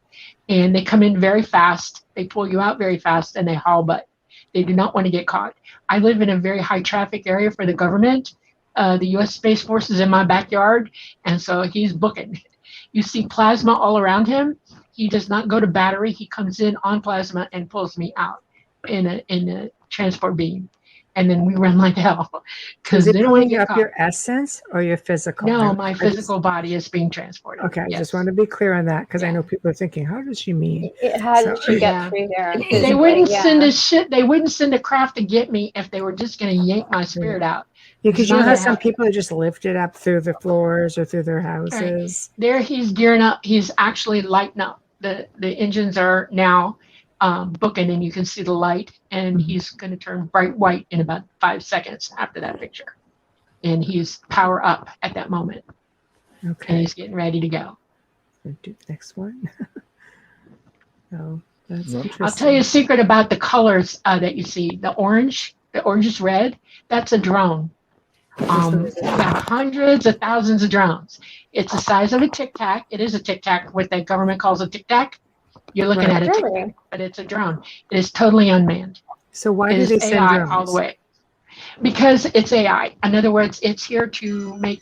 And they come in very fast. They pull you out very fast, and they haul butt. They do not want to get caught. I live in a very high traffic area for the government. The U.S. Space Force is in my backyard, and so he's booking. You see plasma all around him. He does not go to battery. He comes in on plasma and pulls me out in a transport beam. And then we run like hell because they don't want to get caught. Your essence or your physical? No, my physical body is being transported. Okay, I just want to be clear on that because I know people are thinking, how does she mean? How did she get through there? They wouldn't send a shit. They wouldn't send a craft to get me if they were just going to yank my spirit out. Yeah, because you know how some people are just lifted up through the floors or through their houses. Right. There, he's gearing up. He's actually lighting up. The engines are now booking, and you can see the light, and he's going to turn bright white in about 5 seconds after that picture. And he's power up at that moment. Okay. And he's getting ready to go. Do the next one. Oh, that's interesting. I'll tell you a secret about the colors that you see. The orange is red. That's a drone. Got hundreds of thousands of drones. It's the size of a Tic Tac. It is a Tic Tac, what the government calls a Tic Tac. You're looking at a Tic Tac, but it's a drone. It is totally unmanned. So why do they send AI drones? All the way? Because it's AI. In other words, it's here to make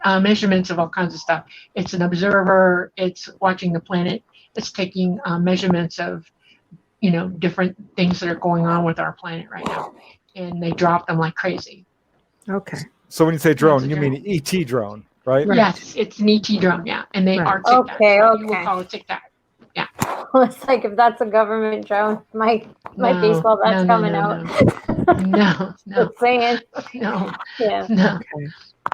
measurements of all kinds of stuff. It's an observer. It's watching the planet. It's taking measurements of, different things that are going on with our planet right now. And they drop them like crazy. Okay. So when you say drone, you mean ET drone, right? Yes, it's an ET drone, yeah. And they are Tic Tac. Okay. You will call it Tic Tac. Yeah. It's like if that's a government drone, my baseball bat's coming out. No. Just saying. No. Yeah. No. Okay.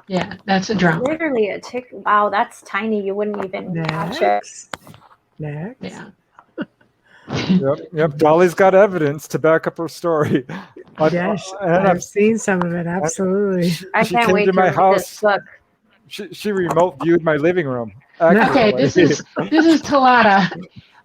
Yeah, that's a drone. Literally a tick. Wow, that's tiny. You wouldn't even catch it. Next. Yeah. Yep. Dolly's got evidence to back up her story. Yes, I've seen some of it. Absolutely. I can't wait to read this book. She remote viewed my living room. Okay, this is Talata.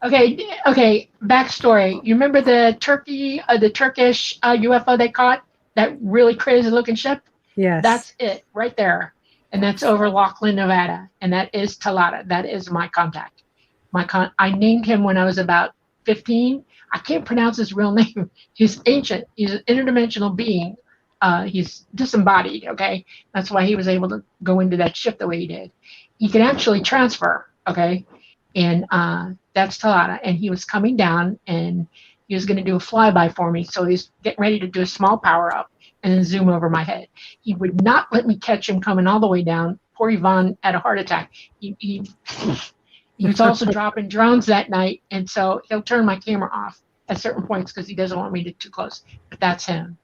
Okay. Backstory. You remember the Turkish UFO they caught? That really crazy looking ship? Yes. That's it right there, and that's over Laughlin, Nevada, and that is Talata. That is my contact. I named him when I was about 15. I can't pronounce his real name. He's ancient. He's an interdimensional being. He's disembodied, okay? That's why he was able to go into that ship the way he did. He can actually transfer, okay? And that's Talata. And he was coming down, and he was going to do a flyby for me. So he's getting ready to do a small power-up and then zoom over my head. He would not let me catch him coming all the way down. Poor Yvonne had a heart attack. He was also dropping drones that night, and so he'll turn my camera off at certain points because he doesn't want me to get too close. But that's him.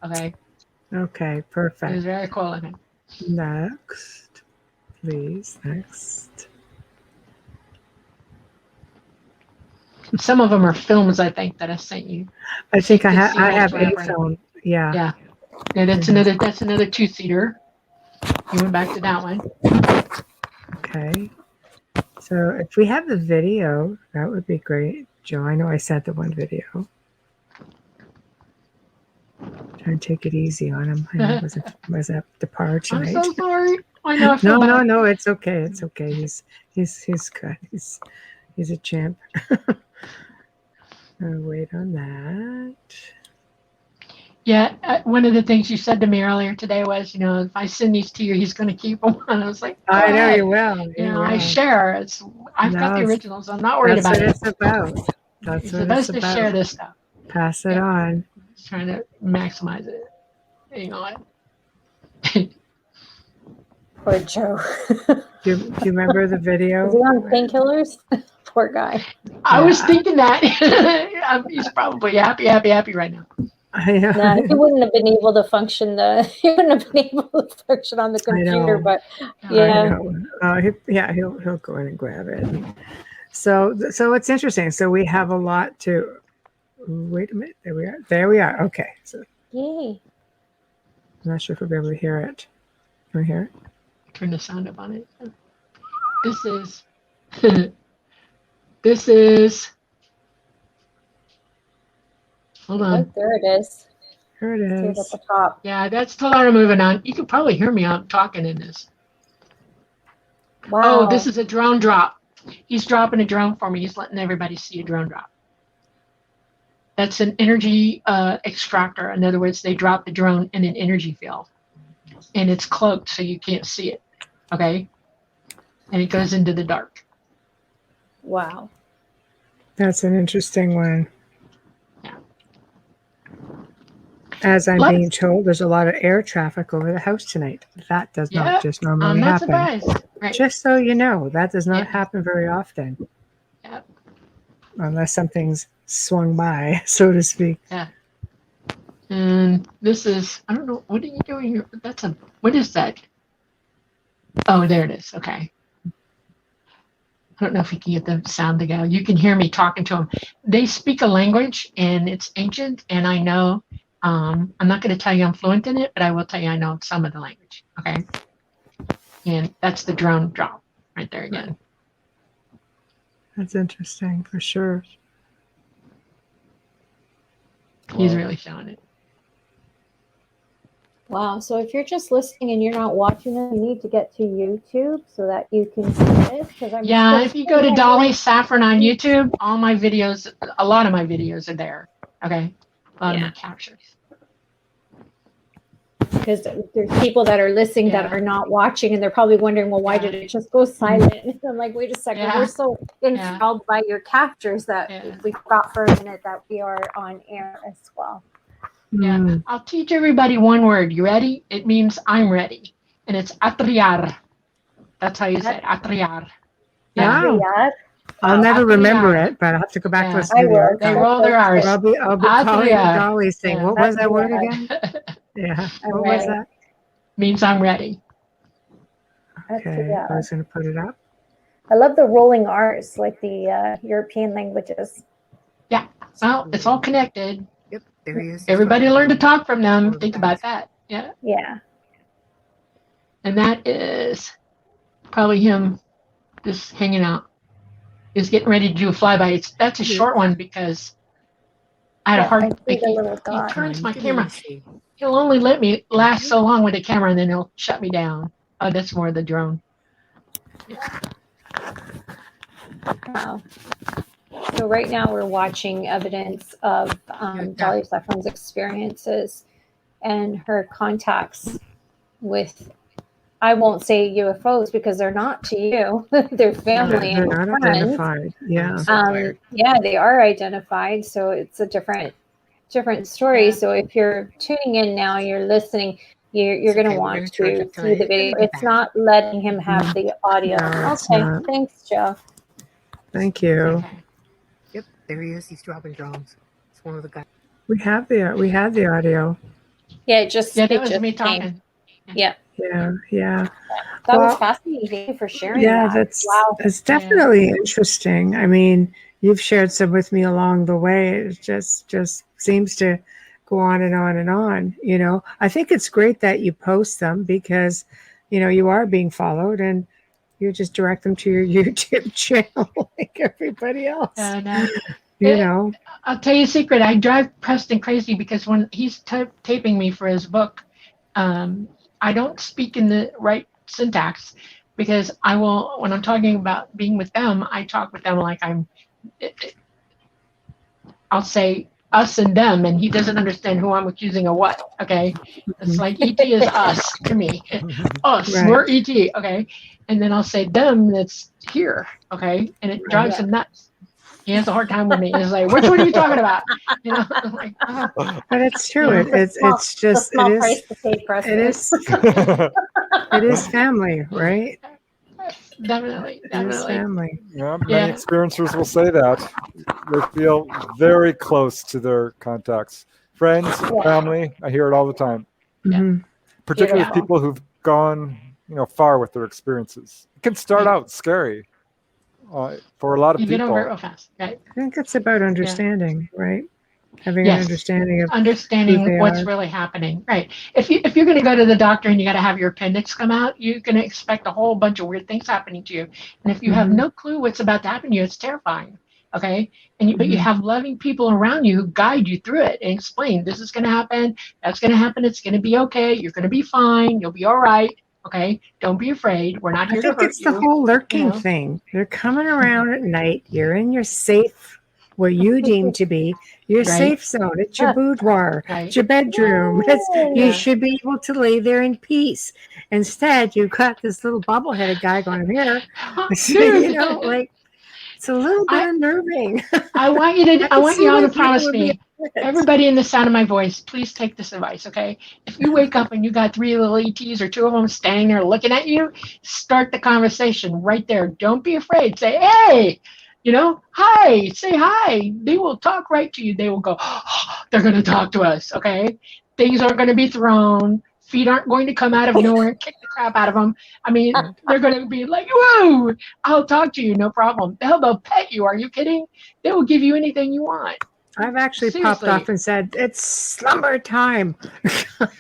Okay. Okay, perfect. It was very cool of him. Next, please. Next. Some of them are films, I think, that I sent you. I think I have a film. Yeah. That's another 2-seater. You went back to that one. Okay. So if we have the video, that would be great. Joe, I know I sent the one video. Try and take it easy on him. I know it was at the par tonight. I'm so sorry. I know. No, it's okay. It's okay. He's good. He's a champ. I'll wait on that. Yeah, one of the things you said to me earlier today was, if I send these to you, he's going to keep them. And I was like, I know you will. I share. I've got the originals. I'm not worried about it. That's what it's about. That's what it's about. To share this stuff. Pass it on. Just trying to maximize it. Hang on. Poor Joe. Do you remember the video? Is he on painkillers? Poor guy. I was thinking that. He's probably happy right now. No, he wouldn't have been able to function. He wouldn't have been able to function on the computer. But yeah, he'll go in and grab it. So it's interesting. So we have a lot to. Wait a minute. There we are. Okay. So yay! I'm not sure if we'll be able to hear it. Can we hear it? Turn the sound up on it. This is. Hold on. Oh, there it is. Here it See it at is. the top. Yeah, that's Talara moving on. You can probably hear me out talking in this. Wow. Oh, this is a drone drop. He's dropping a drone for me. He's letting everybody see a drone drop. That's an energy extractor. In other words, they drop the drone in an energy field. And it's cloaked so you can't see it. Okay? And it goes into the dark. Wow. That's an interesting one. Yeah. As I'm being told, there's a lot of air traffic over the house tonight. That does not just normally I'm not happen. surprised. Right. Just so you know, that does not happen very often. Yep. Unless something's swung by, so to speak. Yeah. And this is, I don't know, what are you doing here? What is that? Oh, there it is. Okay. I don't know if we can get the sound to go. You can hear me talking to them. They speak a language, and it's ancient, and I know, I'm not going to tell you I'm fluent in it, but I will tell you I know some of the language. Okay. And that's the drone drop right there again. That's interesting for sure. He's really showing it. Wow. So if you're just listening and you're not watching it, you need to get to YouTube so that you can see this. If you go to Dolly Safran on YouTube, all my videos, a lot of my videos are there. Okay. A lot of my captures. Because there's people that are listening that are not watching, and they're probably wondering, well, why did it just go silent? And I'm like, wait a second, we're so enthralled by your captures that we forgot for a minute that we are on air as well. Yeah, I'll teach everybody one word. You ready? It means I'm ready, and it's atriar. That's how you say it, atriar. Wow. I'll never remember it, but I'll have to go back to listen to the They roll their R's. I'll be calling Dolly saying, what was that word again? Yeah. What was that? Means I'm ready. Okay. I was going to put it up. I love the rolling R's, like the European languages. Yeah. Well, it's all connected. Yep. There he is. Everybody learn to talk from them. Think about that. Yeah. Yeah. And that is probably him just hanging out. He's getting ready to do a flyby. That's a short one because I had a hard. He turns my camera. He'll only let me last so long with the camera, and then he'll shut me down. Oh, that's more the drone. Yeah. Wow. So right now we're watching evidence of Dolly Safran's experiences and her contacts with, I won't say UFOs because they're not to you. They're family and not friends. identified. Yeah. They are identified. So it's a different story. So if you're tuning in now, you're listening, you're going to want to see the video. It's not letting him have the audio. No, Thanks, Joe. Thank you. Okay. Yep, there he is. He's dropping drones. It's one of the guys. We had the audio. Yeah, it just that was me talking. Yeah. Yeah. That was fascinating. Thank you for sharing that. That's definitely interesting. I mean, you've shared some with me along the way. It just seems to go on and on and on. You know, I think it's great that you post them because, you know, you are being followed and you just direct them to your YouTube channel like everybody else. You know, I'll tell you a secret. I drive Preston crazy because when he's taping me for his book, I don't speak in the right syntax because I will, when I'm talking about being with them, I talk with them like I'll say us and them, and he doesn't understand who I'm accusing of what. Okay. It's like ET is us to me. Us, we're ET. Okay. And then I'll say them, that's here. Okay. And it drives him nuts. He has a hard time with me. He's like, which one are you talking about? You know, I'm like, oh. But it's true. It's just it is family, right? Definitely. It is family. Yeah, many experiencers will say that. They feel very close to their contacts. Friends, family, I hear it all the time. Mm-hmm. Particularly people who've gone, far with their experiences. It can start out scary for a lot of people. You get over it real fast. Right? I think it's about understanding, right? Having an understanding of what's really happening, right? If you're going to go to the doctor and you got to have your appendix come out, you're going to expect a whole bunch of weird things happening to you. And if you have no clue what's about to happen to you, it's terrifying. Okay. But you have loving people around you who guide you through it and explain, this is going to happen. That's going to happen. It's going to be okay. You're going to be fine. You'll be all right. Okay. Don't be afraid. We're not here to hurt you. It's the whole lurking thing. They're coming around at night. You're in your safe, where you deem to be your safe zone. It's your boudoir. It's your bedroom. You should be able to lay there in peace. Instead, you've got this little bobble-headed guy going here. Like, it's a little bit unnerving. I want you all to promise me, everybody in the sound of my voice, please take this advice, okay? If you wake up and you got 3 little ETs or 2 of them standing there looking at you, start the conversation right there. Don't be afraid. Say, hey, hi, say hi. They will talk right to you. They will go, they're going to talk to us, okay? Things aren't going to be thrown. Feet aren't going to come out of nowhere and kick the crap out of them. I mean, they're going to be like, whoa, I'll talk to you, no problem. Hell, they'll pet you. Are you kidding? They will give you anything you want. I've actually popped off and said, it's slumber time.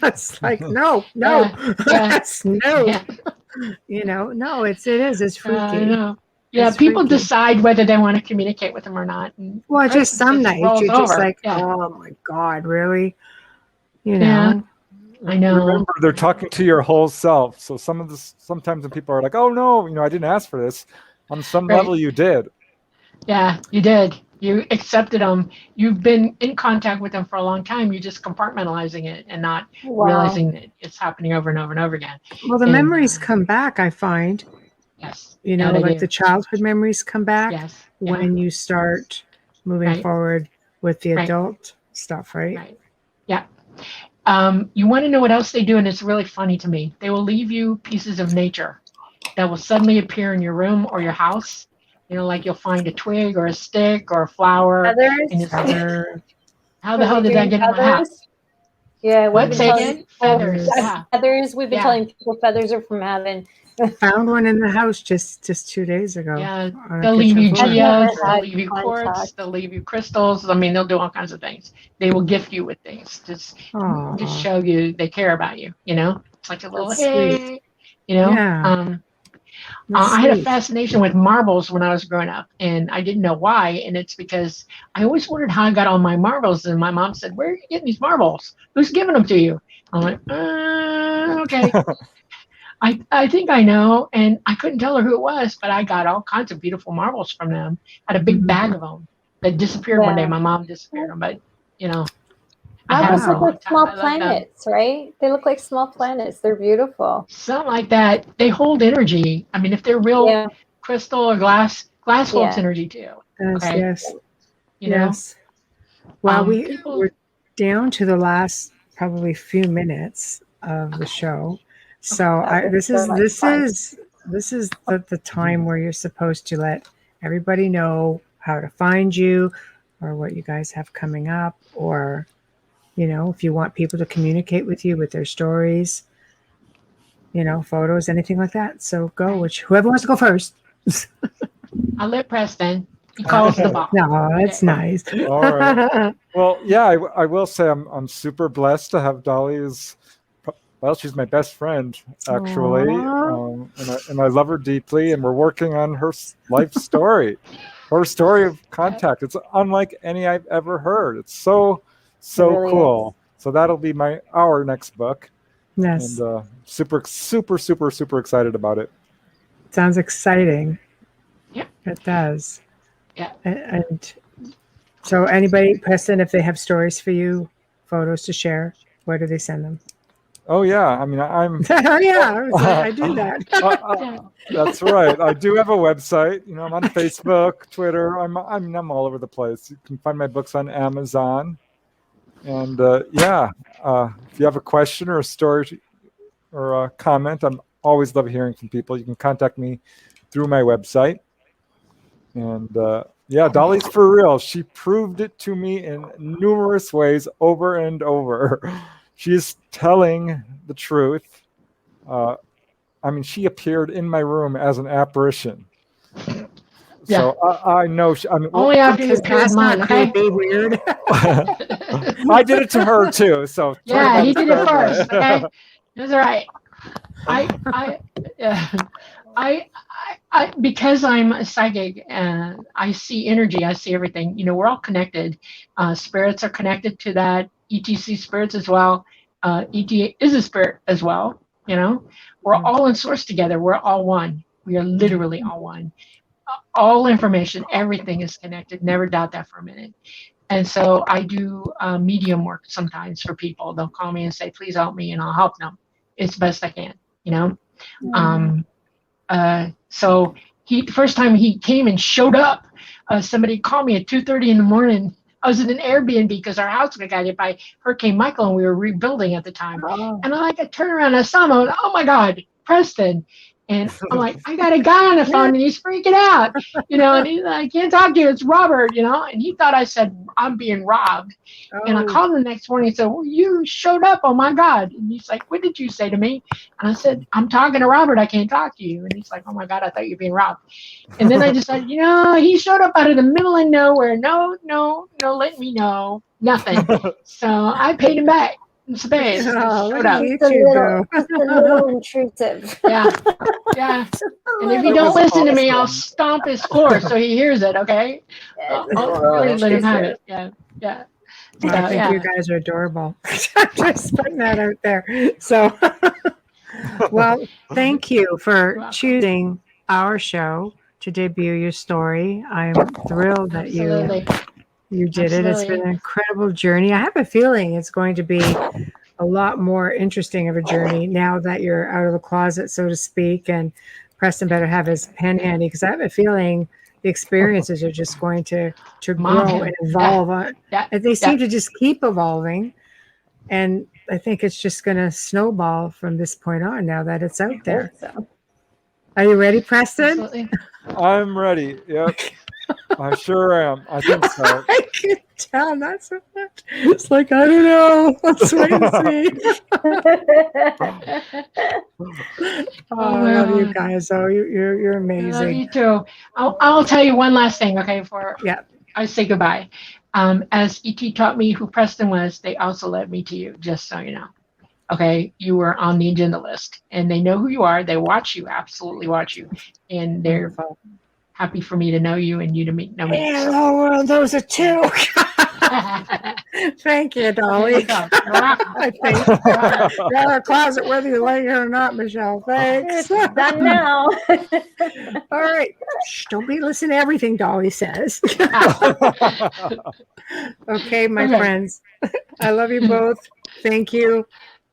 It's like, no. That's no. Yeah. No, it is. It's freaky. Yeah, people decide whether they want to communicate with them or not. Well, just some nights you're just like, oh my God, really? Yeah. I know. Remember, they're talking to your whole self. So sometimes when people are like, "Oh no, I didn't ask for this," on some level you did. Yeah, you did. You accepted them. You've been in contact with them for a long time. You're just compartmentalizing it and not realizing that it's happening over and over and over again. Well, the memories come back, I find. Yes. Like the childhood memories come back when you start moving forward with the adult stuff, right? Right. Yeah. You want to know what else they do, and it's really funny to me. They will leave you pieces of nature that will suddenly appear in your room or your house. Like you'll find a twig or a stick or a flower. Feathers. How the hell did that get in my house? Yeah, feathers. Feathers. We've been telling people feathers are from heaven. Found one in the house just 2 days ago. Yeah, they'll leave you geodes, they'll leave you quartz, they'll leave you crystals. I mean, they'll do all kinds of things. They will gift you with things, just show you they care about you. It's like a little hey, Yeah. I had a fascination with marbles when I was growing up, and I didn't know why. And it's because I always wondered how I got all my marbles. And my mom said, "Where are you getting these marbles? Who's giving them to you?" I'm like, okay. I think I know, and I couldn't tell her who it was, but I got all kinds of beautiful marbles from them. I had a big bag of them that disappeared one day. My mom disappeared them, but Marbles look like small planets, right? They look like small planets. They're beautiful. Something like that. They hold energy. I mean, if they're real crystal or glass holds energy too. Yes. Yes. Well, we're down to the last probably few minutes of the show. So this is the time where you're supposed to let everybody know how to find you or what you guys have coming up, or if you want people to communicate with you with their stories, photos, anything like that. So go, whoever wants to go first. I'll let Preston. He calls the ball. No, that's nice. All right. Well, yeah, I will say I'm super blessed to have Dolly as. Well, she's my best friend, actually, and I love her deeply, and we're working on her life story, her story of contact. It's unlike any I've ever heard. It's so really cool. Is. So that'll be our next book. Yes. And super excited about it. Sounds exciting. Yeah. It does. Yeah. And so anybody, Preston, if they have stories for you, photos to share, where do they send them? Oh yeah, I mean I'm. I do that. That's right. I do have a website. I'm on Facebook, Twitter. I'm all over the place. You can find my books on Amazon. And if you have a question or a story or a comment, I'm always love hearing from people. You can contact me through my website. And Dolly's for real. She proved it to me in numerous ways over and over. She's telling the truth. She appeared in my room as an apparition. Yeah. So I know. Only after you passed mine, okay? Be weird. I did it to her too. So yeah, he did it first. Okay, that's all right. Because I'm a psychic and I see energy, I see everything. We're all connected. Spirits are connected to that. ETC spirits as well. ET is a spirit as well. We're all in source together. We're all one. We are literally all one. All information, everything is connected. Never doubt that for a minute. And so I do medium work sometimes for people. They'll call me and say, please help me, and I'll help them. It's best I can, So the first time he came and showed up, somebody called me at 2:30 in the morning. I was in an Airbnb because our house got hit by Hurricane Michael and we were rebuilding at the time. Oh. And I turned around and I saw him. I went, oh my God, Preston. And I'm like, I got a guy on the phone and he's freaking out, and he's like, I can't talk to you. It's Robert, and he thought I said, I'm being robbed. Oh. And I called him the next morning and said, well, you showed up. Oh my God. And he's like, what did you say to me? And I said, I'm talking to Robert. I can't talk to you. And he's like, oh my God, I thought you were being robbed. And then I decided, he showed up out of the middle of nowhere. No, let me know. Nothing. So I paid him back. Space. Oh, it's a little intrusive. Yeah. And if you don't listen to me, I'll stomp his floor so he hears it. Okay. I'll really let him have it. Yeah. Well, I think you guys are adorable. I'm just putting that out there. So, well, thank you for choosing our show to debut your story. I'm thrilled that you did it. It's been an incredible journey. I have a feeling it's going to be a lot more interesting of a journey now that you're out of the closet, so to speak, and Preston better have his pen handy because I have a feeling the experiences are just going to grow and evolve. And they seem to just keep evolving. And I think it's just going to snowball from this point on now that it's out there. So. Are you ready, Preston? Absolutely. I'm ready. Yep. I sure am. I think so. I can tell, not so much. It's like, I don't know. Let's wait and see. I love you guys. Oh, you're amazing. I love you too. I'll tell you one last thing, okay, before I say goodbye. As ET taught me who Preston was, they also led me to you, just so you know. Okay, you were on the agenda list, and they know who you are. They watch you, absolutely watch you, and they're happy for me to know you and you to know me. Yeah, well, those are two. Thank you, Dolly. I think you're out of the closet whether you like it or not, Michelle. Thanks. It's done now. All right. Shh, don't be listening to everything Dolly says. Okay, my friends. I love you both. Thank you.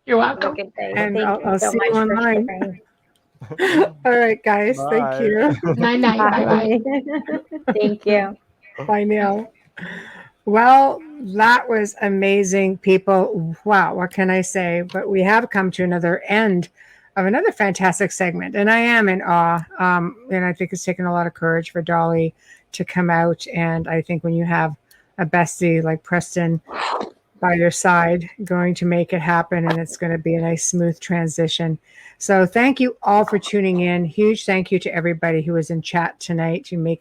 You're welcome. And I'll see you online. All right, guys. Bye. Thank you. Night. Bye. Thank you. Bye now. Well, that was amazing, people. Wow, what can I say? But we have come to another end of another fantastic segment, and I am in awe. And I think it's taken a lot of courage for Dolly to come out. And I think when you have a bestie like Preston by your side, going to make it happen, and it's going to be a nice, smooth transition. So thank you all for tuning in. Huge thank you to everybody who was in chat tonight. You make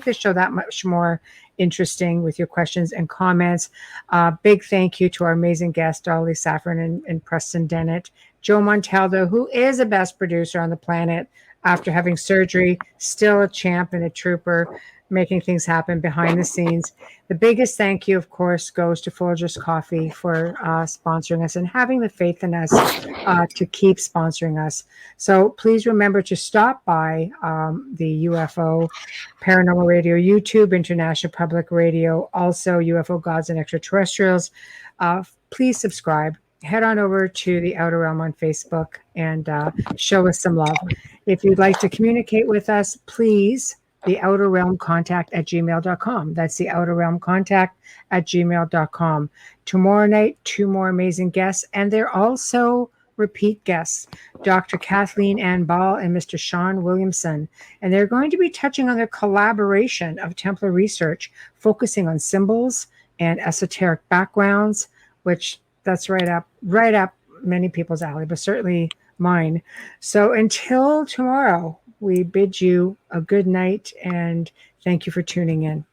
this show that much more interesting with your questions and comments. Big thank you to our amazing guests, Dolly Safran and Preston Dennett. Joe Montaldo, who is the best producer on the planet after having surgery, still a champ and a trooper, making things happen behind the scenes. The biggest thank you, of course, goes to Folgers Coffee for sponsoring us and having the faith in us to keep sponsoring us. So please remember to stop by the UFO Paranormal Radio YouTube, International Public Radio, also UFO Gods and Extraterrestrials. Please subscribe. Head on over to the Outer Realm on Facebook and show us some love. If you'd like to communicate with us, please the Outer Realm Contact at gmail.com. That's the Outer Realm Contact at gmail.com. Tomorrow night, 2 more amazing guests, and they're also repeat guests, Dr. Kathleen Ann Ball and Mr. Sean Williamson. And they're going to be touching on their collaboration of Templar research, focusing on symbols and esoteric backgrounds, which that's right up many people's alley, but certainly mine. So until tomorrow, we bid you a good night and thank you for tuning in.